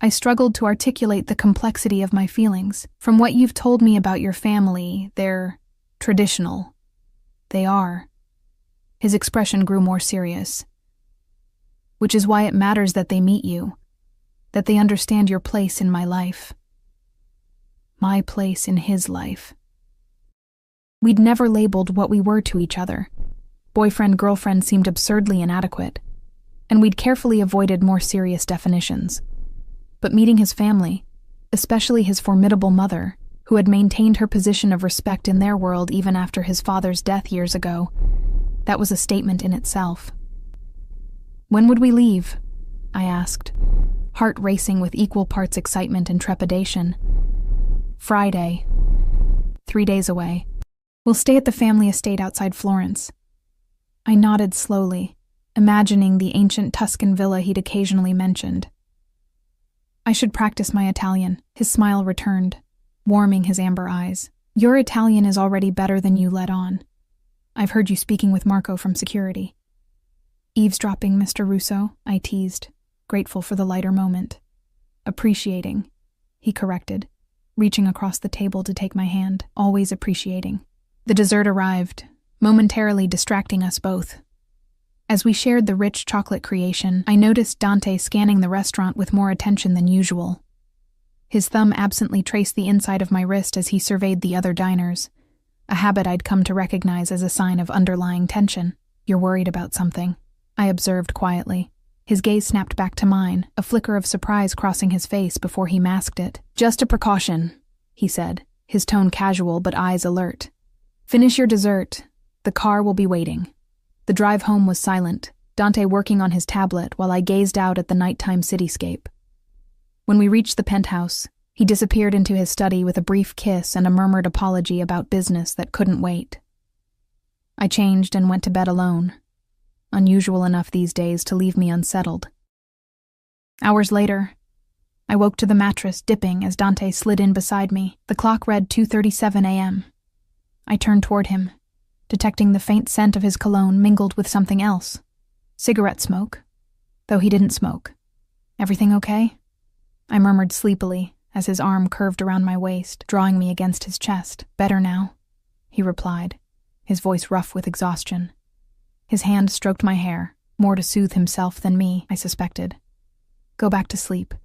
struggled to articulate the complexity of my feelings. From what you've told me about your family, they're traditional. They are. His expression grew more serious. Which is why it matters that they meet you, that they understand your place in my life. My place in his life. We'd never labeled what we were to each other. Boyfriend-girlfriend seemed absurdly inadequate, and we'd carefully avoided more serious definitions. But meeting his family, especially his formidable mother, who had maintained her position of respect in their world even after his father's death years ago, that was a statement in itself. When would we leave? I asked, heart racing with equal parts excitement and trepidation. Friday. 3 days away. We'll stay at the family estate outside Florence. I nodded slowly, imagining the ancient Tuscan villa he'd occasionally mentioned. I should practice my Italian. His smile returned, warming his amber eyes. Your Italian is already better than you let on. I've heard you speaking with Marco from security. Eavesdropping, Mr. Russo, I teased, grateful for the lighter moment. Appreciating, he corrected, reaching across the table to take my hand, always appreciating. The dessert arrived, momentarily distracting us both. As we shared the rich chocolate creation, I noticed Dante scanning the restaurant with more attention than usual. His thumb absently traced the inside of my wrist as he surveyed the other diners, a habit I'd come to recognize as a sign of underlying tension. You're worried about something, I observed quietly. His gaze snapped back to mine, a flicker of surprise crossing his face before he masked it. Just a precaution, he said, his tone casual but eyes alert. Finish your dessert. The car will be waiting. The drive home was silent, Dante working on his tablet while I gazed out at the nighttime cityscape. When we reached the penthouse, he disappeared into his study with a brief kiss and a murmured apology about business that couldn't wait. I changed and went to bed alone, unusual enough these days to leave me unsettled. Hours later, I woke to the mattress dipping as Dante slid in beside me. The clock read 2:37 a.m. I turned toward him, detecting the faint scent of his cologne mingled with something else. Cigarette smoke, though he didn't smoke. Everything okay? I murmured sleepily as his arm curved around my waist, drawing me against his chest. Better now. he replied, his voice rough with exhaustion. His hand stroked my hair, more to soothe himself than me, I suspected. Go back to sleep.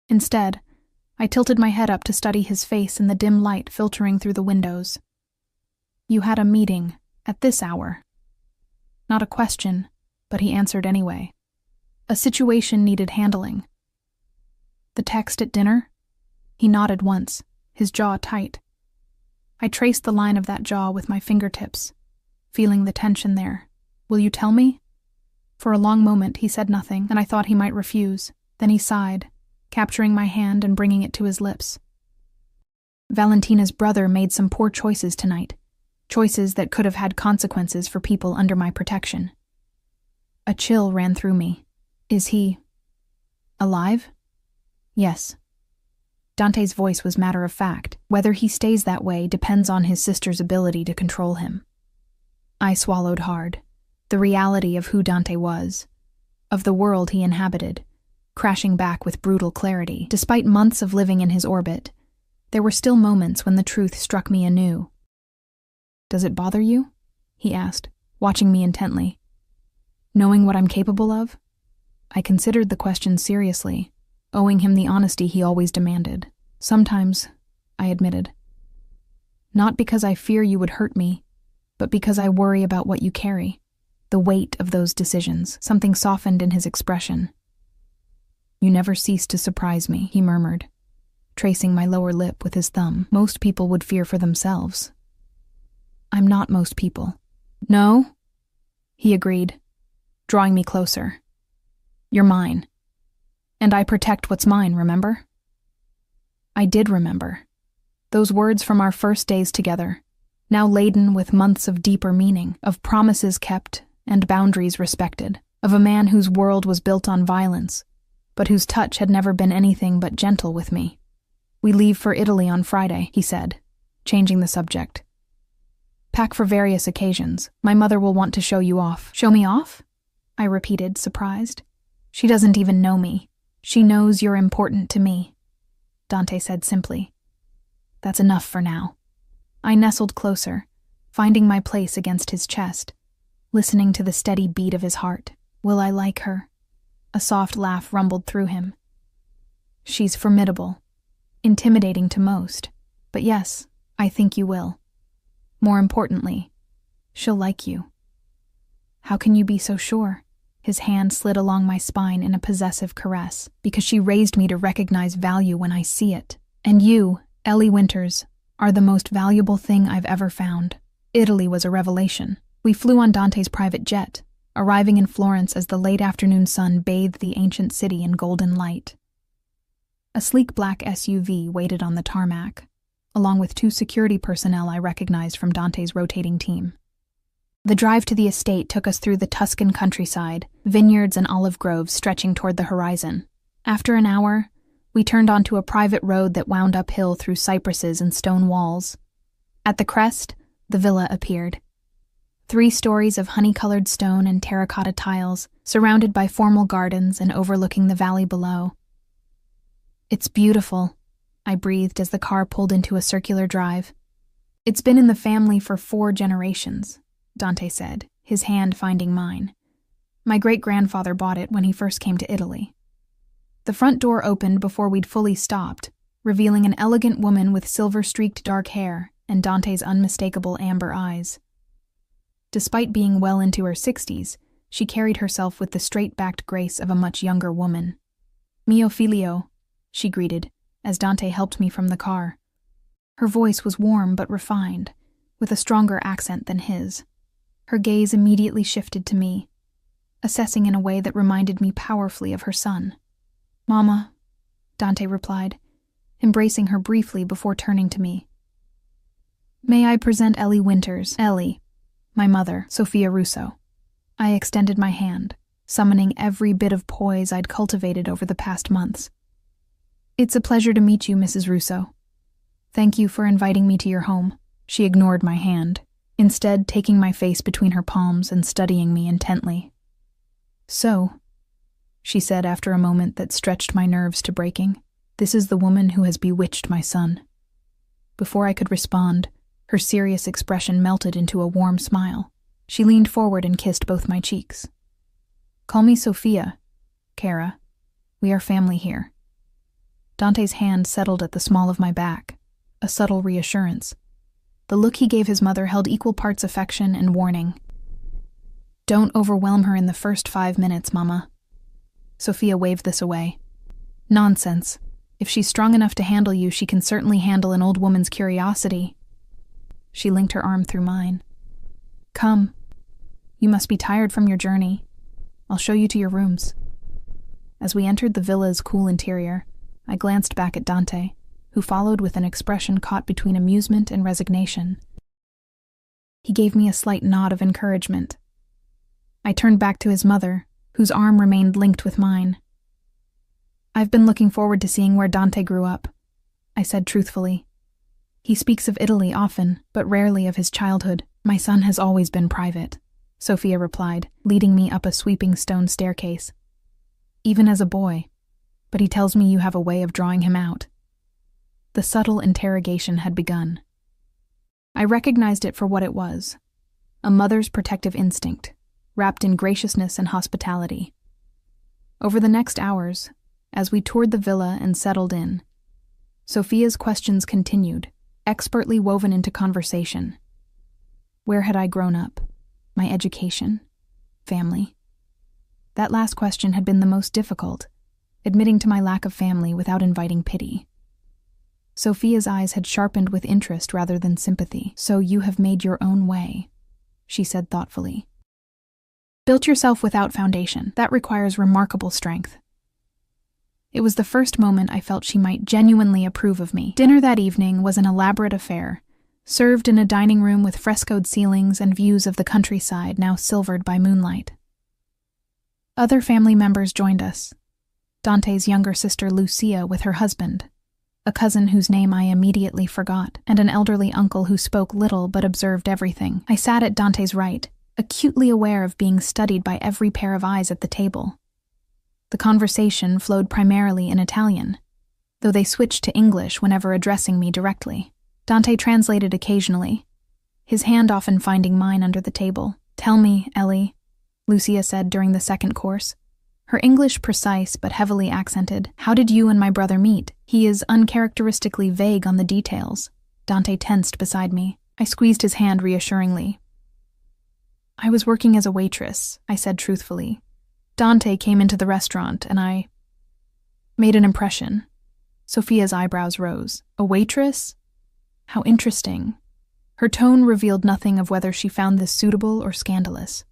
Instead, I tilted my head up to study his face in the dim light filtering through the windows. You had a meeting at this hour. Not a question, but he answered anyway. A situation needed handling. The text at dinner? He nodded once, his jaw tight. I traced the line of that jaw with my fingertips, feeling the tension there. Will you tell me? For a long moment he said nothing, and I thought he might refuse. Then he sighed, capturing my hand and bringing it to his lips. Valentina's brother made some poor choices tonight, choices that could have had consequences for people under my protection. A chill ran through me. Is he alive? Yes. Dante's voice was matter of fact. Whether he stays that way depends on his sister's ability to control him. I swallowed hard. The reality of who Dante was, of the world he inhabited, crashing back with brutal clarity. Despite months of living in his orbit, there were still moments when the truth struck me anew. Does it bother you? He asked, watching me intently. Knowing what I'm capable of? I considered the question seriously, owing him the honesty he always demanded. Sometimes, I admitted. Not because I fear you would hurt me, but because I worry about what you carry. The weight of those decisions. Something softened in his expression. You never cease to surprise me, he murmured, tracing my lower lip with his thumb. Most people would fear for themselves. I'm not most people. No? He agreed, drawing me closer. You're mine. And I protect what's mine, remember? I did remember. Those words from our first days together, now laden with months of deeper meaning, of promises kept and boundaries respected, of a man whose world was built on violence, but whose touch had never been anything but gentle with me. We leave for Italy on Friday, he said, changing the subject. Pack for various occasions. My mother will want to show you off. Show me off? I repeated, surprised. She doesn't even know me. She knows you're important to me, Dante said simply. That's enough for now. I nestled closer, finding my place against his chest, listening to the steady beat of his heart. Will I like her? A soft laugh rumbled through him. She's formidable, intimidating to most, but yes, I think you will. More importantly, she'll like you. How can you be so sure? His hand slid along my spine in a possessive caress, because she raised me to recognize value when I see it. And you, Ellie Winters, are the most valuable thing I've ever found. Italy was a revelation. We flew on Dante's private jet, arriving in Florence as the late afternoon sun bathed the ancient city in golden light. A sleek black SUV waited on the tarmac, along with 2 security personnel I recognized from Dante's rotating team. The drive to the estate took us through the Tuscan countryside, vineyards and olive groves stretching toward the horizon. After an hour, we turned onto a private road that wound uphill through cypresses and stone walls. At the crest, the villa appeared. 3 stories of honey-colored stone and terracotta tiles, surrounded by formal gardens and overlooking the valley below. It's beautiful, I breathed as the car pulled into a circular drive. It's been in the family for 4 generations, Dante said, his hand finding mine. My great-grandfather bought it when he first came to Italy. The front door opened before we'd fully stopped, revealing an elegant woman with silver-streaked dark hair and Dante's unmistakable amber eyes. Despite being well into her 60s, she carried herself with the straight-backed grace of a much younger woman. Mio figlio, she greeted, as Dante helped me from the car. Her voice was warm but refined, with a stronger accent than his. Her gaze immediately shifted to me, assessing in a way that reminded me powerfully of her son. Mama, Dante replied, embracing her briefly before turning to me. May I present Ellie Winters, Ellie, my mother, Sophia Russo. I extended my hand, summoning every bit of poise I'd cultivated over the past months. It's a pleasure to meet you, Mrs. Russo. Thank you for inviting me to your home. She ignored my hand, instead taking my face between her palms and studying me intently. So, she said after a moment that stretched my nerves to breaking, this is the woman who has bewitched my son. Before I could respond, Her serious expression melted into a warm smile. She leaned forward and kissed both my cheeks. "Call me Sophia, Kara. We are family here." Dante's hand settled at the small of my back, a subtle reassurance. The look he gave his mother held equal parts affection and warning. "Don't overwhelm her in the first 5 minutes, Mama." Sophia waved this away. "Nonsense. If she's strong enough to handle you, she can certainly handle an old woman's curiosity." She linked her arm through mine. "Come. You must be tired from your journey. I'll show you to your rooms." As we entered the villa's cool interior, I glanced back at Dante, who followed with an expression caught between amusement and resignation. He gave me a slight nod of encouragement. I turned back to his mother, whose arm remained linked with mine. "I've been looking forward to seeing where Dante grew up," I said truthfully. "He speaks of Italy often, but rarely of his childhood. My son has always been private," Sophia replied, leading me up a sweeping stone staircase. "Even as a boy, but he tells me you have a way of drawing him out." The subtle interrogation had begun. I recognized it for what it was, a mother's protective instinct, wrapped in graciousness and hospitality. Over the next hours, as we toured the villa and settled in, Sophia's questions continued, expertly woven into conversation. Where had I grown up? My education? Family? That last question had been the most difficult, admitting to my lack of family without inviting pity. Sophia's eyes had sharpened with interest rather than sympathy. "So you have made your own way," she said thoughtfully. "Built yourself without foundation. That requires remarkable strength." It was the first moment I felt she might genuinely approve of me. Dinner that evening was an elaborate affair, served in a dining room with frescoed ceilings and views of the countryside now silvered by moonlight. Other family members joined us. Dante's younger sister Lucia with her husband, a cousin whose name I immediately forgot, and an elderly uncle who spoke little but observed everything. I sat at Dante's right, acutely aware of being studied by every pair of eyes at the table. The conversation flowed primarily in Italian, though they switched to English whenever addressing me directly. Dante translated occasionally, his hand often finding mine under the table. "Tell me, Ellie," Lucia said during the second course, her English precise but heavily accented. "How did you and my brother meet? He is uncharacteristically vague on the details." Dante tensed beside me. I squeezed his hand reassuringly. "I was working as a waitress," I said truthfully. "Dante came into the restaurant, and I made an impression." Sophia's eyebrows rose. "A waitress? How interesting." Her tone revealed nothing of whether she found this suitable or scandalous.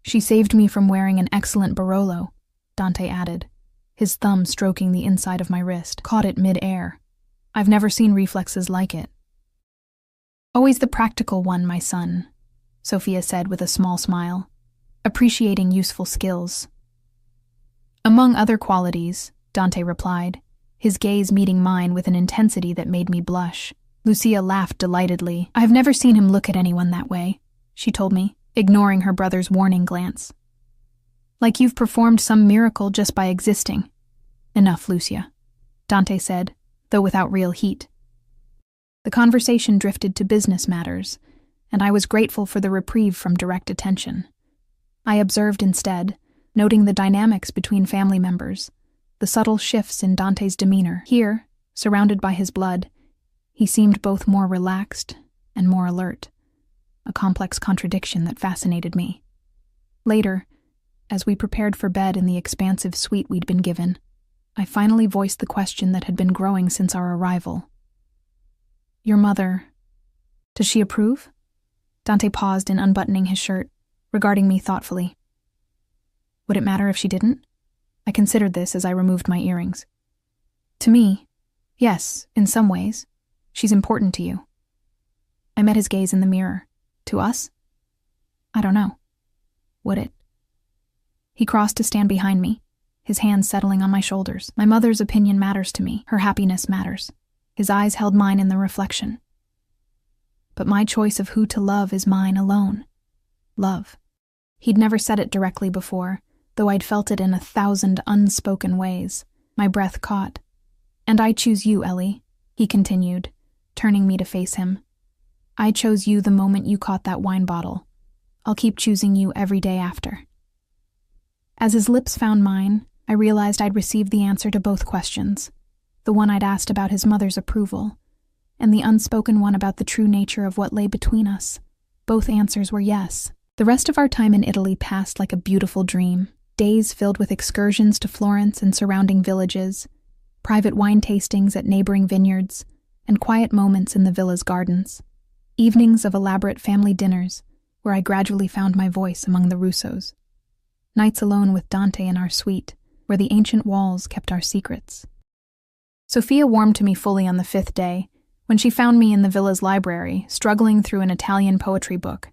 "She saved me from wearing an excellent Barolo," Dante added, his thumb stroking the inside of my wrist. "Caught it mid-air. I've never seen reflexes like it." "Always the practical one, my son," Sophia said with a small smile, appreciating useful skills. "Among other qualities," Dante replied, his gaze meeting mine with an intensity that made me blush. Lucia laughed delightedly. "I've never seen him look at anyone that way," she told me, ignoring her brother's warning glance. "Like you've performed some miracle just by existing." "Enough, Lucia," Dante said, though without real heat. The conversation drifted to business matters, and I was grateful for the reprieve from direct attention. I observed instead, noting the dynamics between family members, the subtle shifts in Dante's demeanor. Here, surrounded by his blood, he seemed both more relaxed and more alert, a complex contradiction that fascinated me. Later, as we prepared for bed in the expansive suite we'd been given, I finally voiced the question that had been growing since our arrival. "Your mother, does she approve?" Dante paused in unbuttoning his shirt, regarding me thoughtfully. Would it matter if she didn't? I considered this as I removed my earrings. "To me, yes, in some ways. She's important to you." I met his gaze in the mirror. "To us? I don't know. Would it?" He crossed to stand behind me, his hands settling on my shoulders. "My mother's opinion matters to me. Her happiness matters." His eyes held mine in the reflection. "But my choice of who to love is mine alone. Love." He'd never said it directly before, though I'd felt it in 1,000 unspoken ways. My breath caught. "And I choose you, Ellie," he continued, turning me to face him. I chose you the moment you caught that wine bottle. I'll keep choosing you every day after. As his lips found mine, I realized I'd received the answer to both questions, the one I'd asked about his mother's approval, and the unspoken one about the true nature of what lay between us. Both answers were yes. The rest of our time in Italy passed like a beautiful dream, days filled with excursions to Florence and surrounding villages, private wine tastings at neighboring vineyards, and quiet moments in the villa's gardens. Evenings of elaborate family dinners, where I gradually found my voice among the Russos. Nights alone with Dante in our suite, where the ancient walls kept our secrets. Sophia warmed to me fully on the 5th day, when she found me in the villa's library, struggling through an Italian poetry book.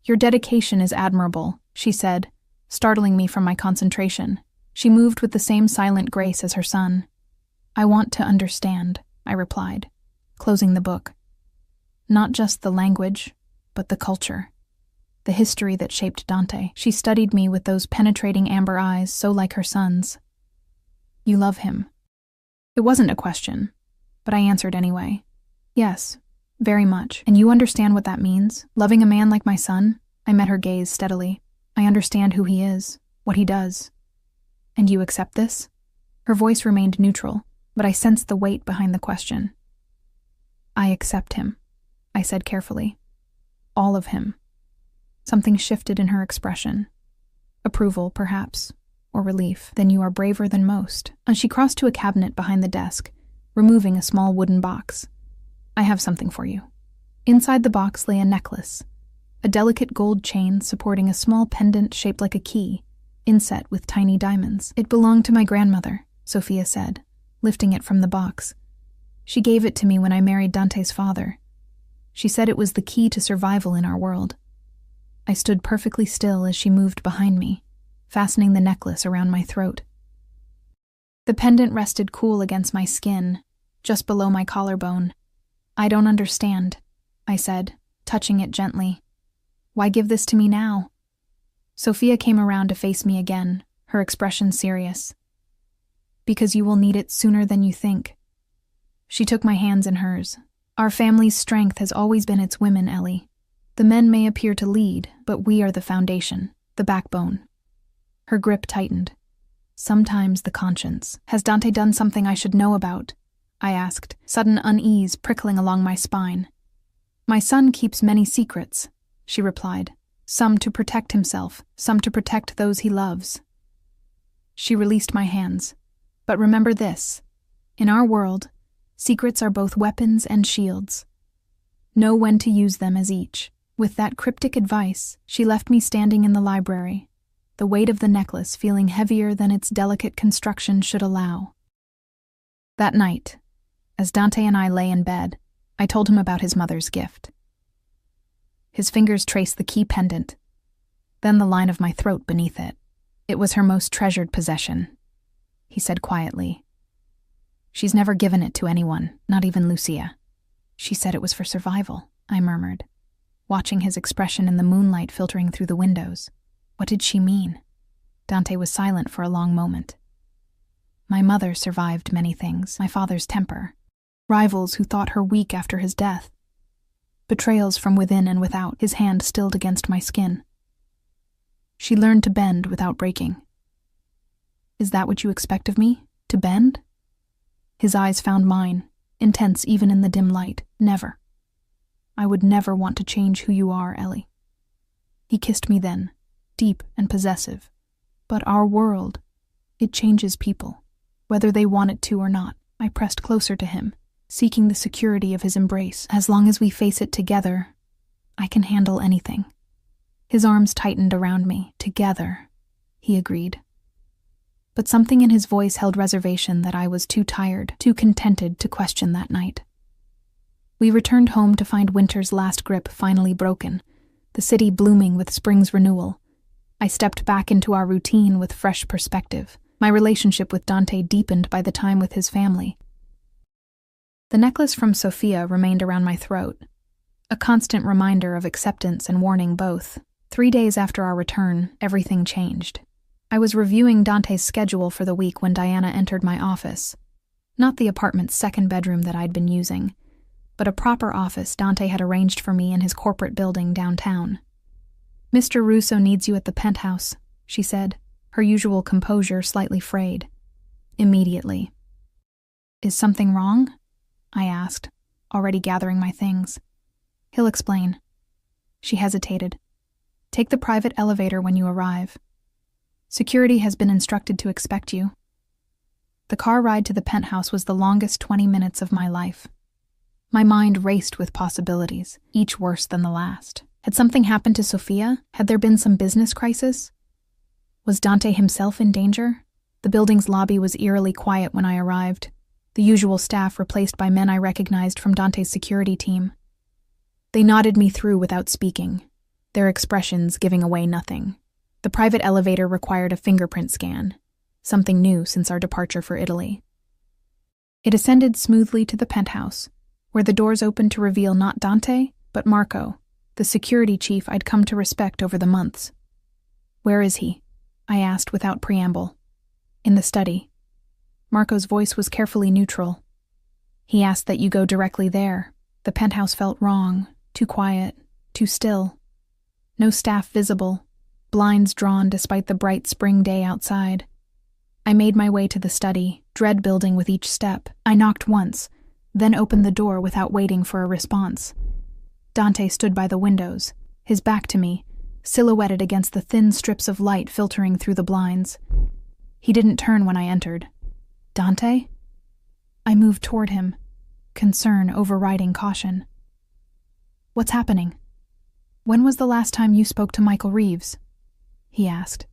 "Your dedication is admirable," she said, startling me from my concentration. She moved with the same silent grace as her son. "I want to understand," I replied, closing the book. "Not just the language, but the culture, the history that shaped Dante." She studied me with those penetrating amber eyes so like her son's. "You love him." It wasn't a question, but I answered anyway. "Yes, very much. And you understand what that means? Loving a man like my son?" I met her gaze steadily. "I understand who he is, what he does." "And you accept this?" Her voice remained neutral, but I sensed the weight behind the question. "I accept him," I said carefully. "All of him." Something shifted in her expression. Approval, perhaps, or relief. "Then you are braver than most." And she crossed to a cabinet behind the desk, removing a small wooden box. "I have something for you." Inside the box lay a necklace, a delicate gold chain supporting a small pendant shaped like a key, inset with tiny diamonds. "It belonged to my grandmother," Sophia said, lifting it from the box. "She gave it to me when I married Dante's father. She said it was the key to survival in our world." I stood perfectly still as she moved behind me, fastening the necklace around my throat. The pendant rested cool against my skin, just below my collarbone. "I don't understand," I said, touching it gently. "Why give this to me now?" Sophia came around to face me again, her expression serious. "Because you will need it sooner than you think." She took my hands in hers. "Our family's strength has always been its women, Ellie. The men may appear to lead, but we are the foundation, the backbone." Her grip tightened. "Sometimes the conscience. Has Dante done something I should know about?" I asked, sudden unease prickling along my spine. "My son keeps many secrets," she replied. "Some to protect himself, some to protect those he loves." She released my hands. "But remember this. In our world, secrets are both weapons and shields. Know when to use them as each." With that cryptic advice, she left me standing in the library, the weight of the necklace feeling heavier than its delicate construction should allow. That night, as Dante and I lay in bed, I told him about his mother's gift. His fingers traced the key pendant, then the line of my throat beneath it. "It was her most treasured possession," he said quietly. "She's never given it to anyone, not even Lucia." "She said it was for survival," I murmured, watching his expression in the moonlight filtering through the windows. What did she mean? Dante was silent for a long moment. "My mother survived many things, my father's temper, rivals who thought her weak after his death, betrayals from within and without," his hand stilled against my skin. "She learned to bend without breaking." "Is that what you expect of me? To bend?" His eyes found mine, intense even in the dim light. "Never. I would never want to change who you are, Ellie." He kissed me then, deep and possessive. "But our world, it changes people, whether they want it to or not." I pressed closer to him, seeking the security of his embrace. "As long as we face it together, I can handle anything." His arms tightened around me. "Together," he agreed. But something in his voice held reservation that I was too tired, too contented to question that night. We returned home to find winter's last grip finally broken, the city blooming with spring's renewal. I stepped back into our routine with fresh perspective. My relationship with Dante deepened by the time with his family. The necklace from Sophia remained around my throat, a constant reminder of acceptance and warning both. 3 days after our return, everything changed. I was reviewing Dante's schedule for the week when Diana entered my office. Not the apartment's second bedroom that I'd been using, but a proper office Dante had arranged for me in his corporate building downtown. "Mr. Russo needs you at the penthouse," she said, her usual composure slightly frayed. "Immediately." "Is something wrong?" I asked, already gathering my things. "He'll explain." She hesitated. "Take the private elevator when you arrive. Security has been instructed to expect you." The car ride to the penthouse was the longest 20 minutes of my life. My mind raced with possibilities, each worse than the last. Had something happened to Sophia? Had there been some business crisis? Was Dante himself in danger? The building's lobby was eerily quiet when I arrived, the usual staff replaced by men I recognized from Dante's security team. They nodded me through without speaking, their expressions giving away nothing. The private elevator required a fingerprint scan, something new since our departure for Italy. It ascended smoothly to the penthouse, where the doors opened to reveal not Dante, but Marco, the security chief I'd come to respect over the months. "Where is he?" I asked without preamble. "In the study." Marco's voice was carefully neutral. "He asked that you go directly there." The penthouse felt wrong, too quiet, too still. No staff visible, blinds drawn despite the bright spring day outside. I made my way to the study, dread building with each step. I knocked once, then opened the door without waiting for a response. Dante stood by the windows, his back to me, silhouetted against the thin strips of light filtering through the blinds. He didn't turn when I entered. "Dante?" I moved toward him, concern overriding caution. "What's happening?" "When was the last time you spoke to Michael Reeves?" he asked,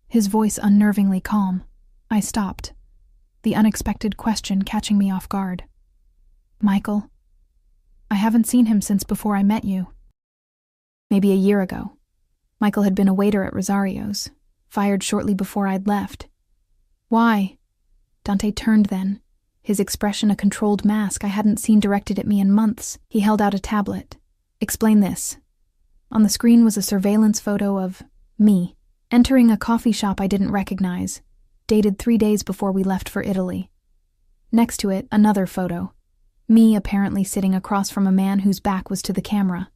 his voice unnervingly calm. I stopped, the unexpected question catching me off guard. "Michael? I haven't seen him since before I met you." "Maybe a year ago. Michael had been a waiter at Rosario's, fired shortly before I'd left." "Why?" Dante turned then, his expression a controlled mask I hadn't seen directed at me in months. He held out a tablet. "Explain this." On the screen was a surveillance photo of me, entering a coffee shop I didn't recognize, dated 3 days before we left for Italy. Next to it, another photo, me apparently sitting across from a man whose back was to the camera.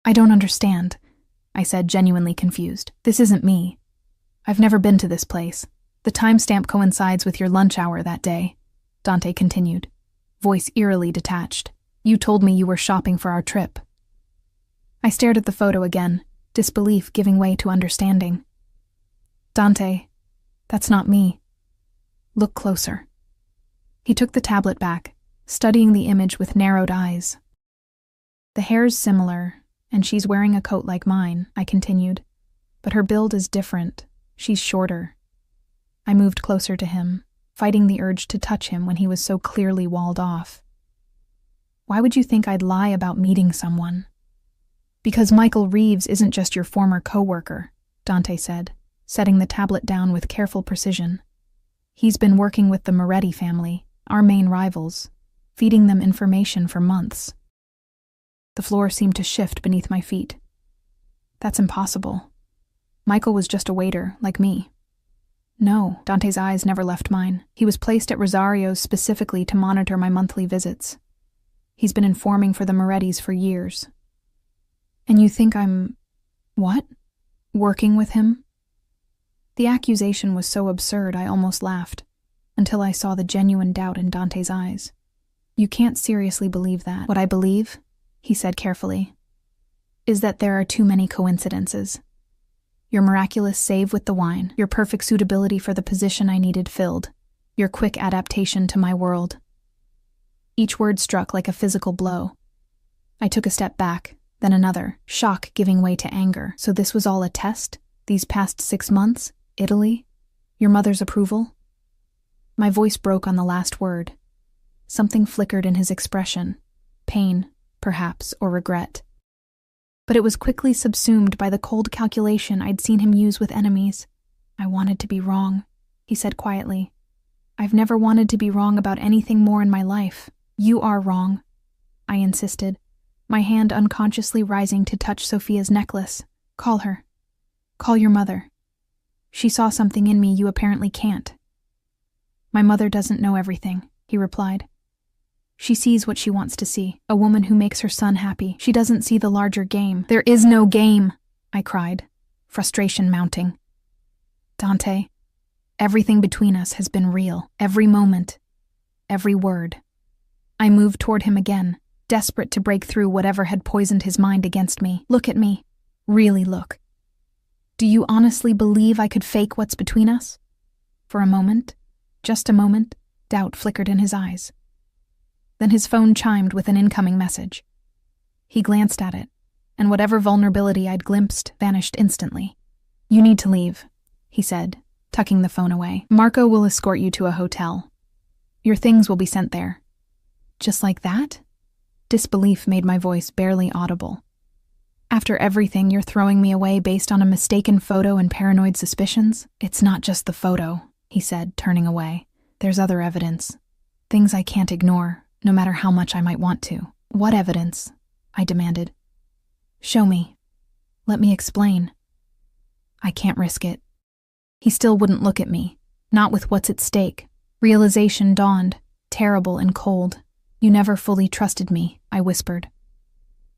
"I don't understand," I said, genuinely confused. "This isn't me. I've never been to this place. The timestamp coincides with your lunch hour that day," Dante continued, voice eerily detached. "You told me you were shopping for our trip." I stared at the photo again, disbelief giving way to understanding. "Dante, that's not me. Look closer." He took the tablet back, studying the image with narrowed eyes. "The hair's similar, and she's wearing a coat like mine," I continued. "But her build is different. She's shorter." I moved closer to him, fighting the urge to touch him when he was so clearly walled off. "Why would you think I'd lie about meeting someone?" "Because Michael Reeves isn't just your former co-worker," Dante said, setting the tablet down with careful precision. "He's been working with the Moretti family, our main rivals, feeding them information for months." The floor seemed to shift beneath my feet. "That's impossible. Michael was just a waiter, like me." "No," Dante's eyes never left mine. "He was placed at Rosario's specifically to monitor my monthly visits. He's been informing for the Morettis for years." "And you think I'm... what? Working with him?" The accusation was so absurd I almost laughed, until I saw the genuine doubt in Dante's eyes. "You can't seriously believe that." "What I believe," he said carefully, "is that there are too many coincidences. Your miraculous save with the wine, your perfect suitability for the position I needed filled, your quick adaptation to my world." Each word struck like a physical blow. I took a step back, then another, shock giving way to anger. "So this was all a test? These past 6 months? Italy? Your mother's approval?" My voice broke on the last word. Something flickered in his expression. Pain, perhaps, or regret. But it was quickly subsumed by the cold calculation I'd seen him use with enemies. "I wanted to be wrong," he said quietly. "I've never wanted to be wrong about anything more in my life." "You are wrong," I insisted, my hand unconsciously rising to touch Sophia's necklace. "Call her. Call your mother. She saw something in me you apparently can't." "My mother doesn't know everything," he replied. She sees what she wants to see, a woman who makes her son happy. She doesn't see the larger game. There is no game, I cried, frustration mounting. Dante, everything between us has been real. Every moment, every word. I moved toward him again, desperate to break through whatever had poisoned his mind against me. Look at me. Really look. Do you honestly believe I could fake what's between us? For a moment, just a moment, doubt flickered in his eyes. Then his phone chimed with an incoming message. He glanced at it, and whatever vulnerability I'd glimpsed vanished instantly. You need to leave, he said, tucking the phone away. Marco will escort you to a hotel. Your things will be sent there. Just like that? Disbelief made my voice barely audible. After everything, you're throwing me away based on a mistaken photo and paranoid suspicions? It's not just the photo, he said, turning away. There's other evidence. Things I can't ignore, no matter how much I might want to. What evidence? I demanded. Show me. Let me explain. I can't risk it. He still wouldn't look at me, not with what's at stake. Realization dawned, terrible and cold. You never fully trusted me, I whispered.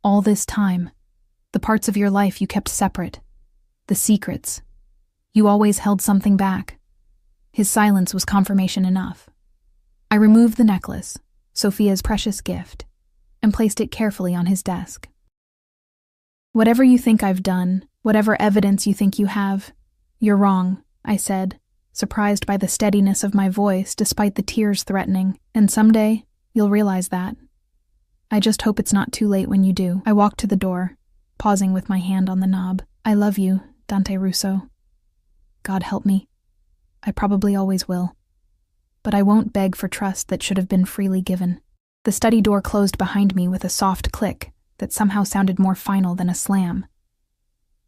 All this time, the parts of your life you kept separate, the secrets. You always held something back. His silence was confirmation enough. I removed the necklace, Sophia's precious gift, and placed it carefully on his desk. Whatever you think I've done, whatever evidence you think you have, you're wrong, I said, surprised by the steadiness of my voice despite the tears threatening, and someday you'll realize that. I just hope it's not too late when you do. I walked to the door, pausing with my hand on the knob. I love you, Dante Russo. God help me. I probably always will. But I won't beg for trust that should have been freely given. The study door closed behind me with a soft click that somehow sounded more final than a slam.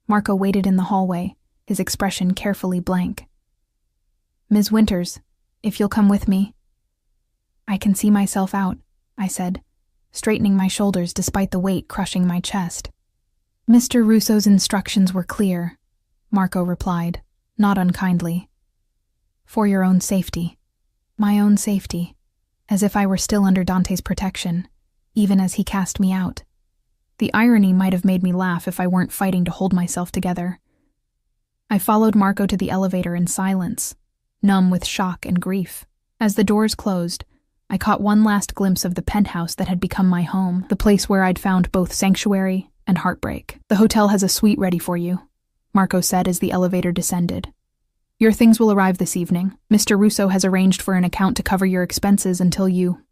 Marco waited in the hallway, his expression carefully blank. Ms. Winters, if you'll come with me. I can see myself out, I said, straightening my shoulders despite the weight crushing my chest. Mr. Russo's instructions were clear, Marco replied, not unkindly. For your own safety. My own safety. As if I were still under Dante's protection, even as he cast me out. The irony might have made me laugh if I weren't fighting to hold myself together. I followed Marco to the elevator in silence, numb with shock and grief. As the doors closed, I caught one last glimpse of the penthouse that had become my home, the place where I'd found both sanctuary and heartbreak. The hotel has a suite ready for you, Marco said as the elevator descended. Your things will arrive this evening. Mr. Russo has arranged for an account to cover your expenses until you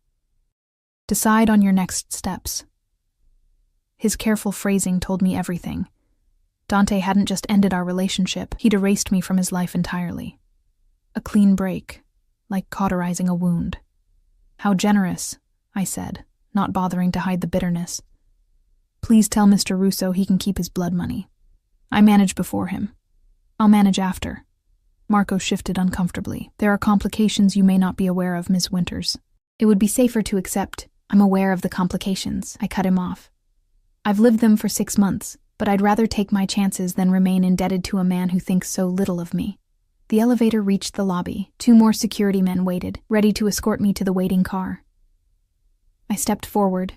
decide on your next steps. His careful phrasing told me everything. Dante hadn't just ended our relationship, he'd erased me from his life entirely. A clean break, like cauterizing a wound. How generous, I said, not bothering to hide the bitterness. Please tell Mr. Russo he can keep his blood money. I managed before him. I'll manage after. Marco shifted uncomfortably. There are complications you may not be aware of, Ms. Winters. It would be safer to accept I'm aware of the complications. I cut him off. I've lived them for 6 months, but I'd rather take my chances than remain indebted to a man who thinks so little of me. The elevator reached the lobby. 2 more security men waited, ready to escort me to the waiting car. I stepped forward,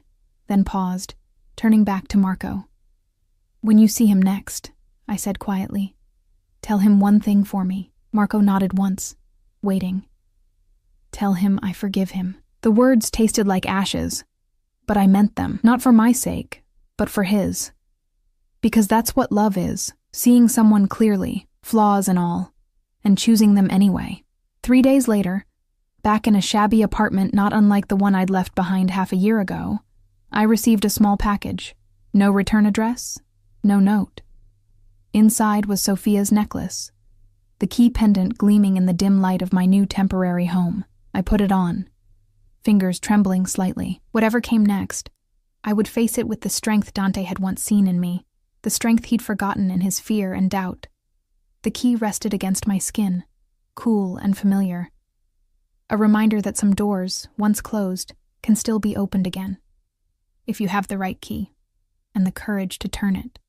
then paused, turning back to Marco. When you see him next, I said quietly, tell him one thing for me. Marco nodded once, waiting. Tell him I forgive him. The words tasted like ashes, but I meant them, not for my sake, but for his. Because that's what love is, seeing someone clearly, flaws and all, and choosing them anyway. 3 days later, back in a shabby apartment not unlike the one I'd left behind half a year ago, I received a small package. No return address, no note. Inside was Sophia's necklace, the key pendant gleaming in the dim light of my new temporary home. I put it on, fingers trembling slightly. Whatever came next, I would face it with the strength Dante had once seen in me, the strength he'd forgotten in his fear and doubt. The key rested against my skin, cool and familiar. A reminder that some doors, once closed, can still be opened again, if you have the right key and the courage to turn it.